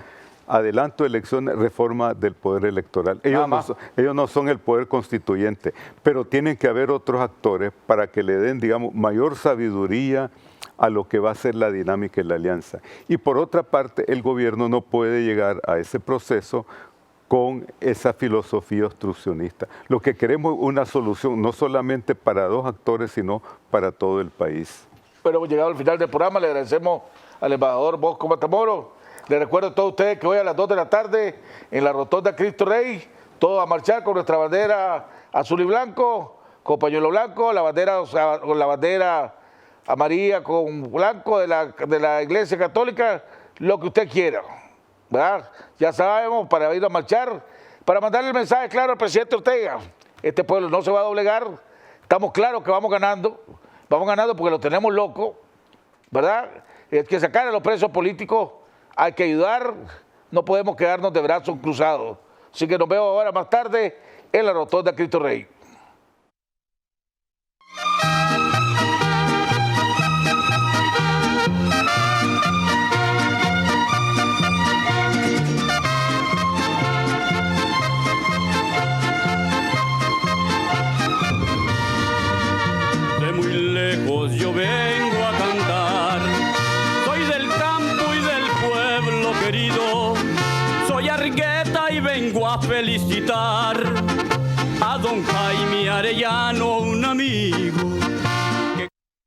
adelanto de elecciones, reforma del poder electoral. Ellos no son el poder constituyente, pero tienen que haber otros actores para que le den, digamos, mayor sabiduría a lo que va a ser la dinámica de la alianza. Y por otra parte, el gobierno no puede llegar a ese proceso con esa filosofía obstruccionista. Lo que queremos es una solución, no solamente para dos actores, sino para todo el país.
Pero hemos llegado al final del programa, le agradecemos al embajador Bosco Matamoros. Les recuerdo a todos ustedes que hoy a las 2 de la tarde, en la Rotonda Cristo Rey, todos a marchar con nuestra bandera azul y blanco, con pañuelo blanco, la bandera amarilla con blanco de la Iglesia Católica, lo que usted quiera, ¿verdad? Ya sabemos, para ir a marchar, para mandarle el mensaje claro al presidente Ortega. Este pueblo no se va a doblegar, estamos claros que vamos ganando porque lo tenemos loco, ¿verdad? Es que sacar a los presos políticos hay que ayudar, no podemos quedarnos de brazos cruzados. Así que nos vemos ahora más tarde en la Rotonda Cristo Rey.
Yo vengo a cantar, soy del campo y del pueblo querido, soy Arrigueta y vengo a felicitar a don Jaime Arellano, un amigo.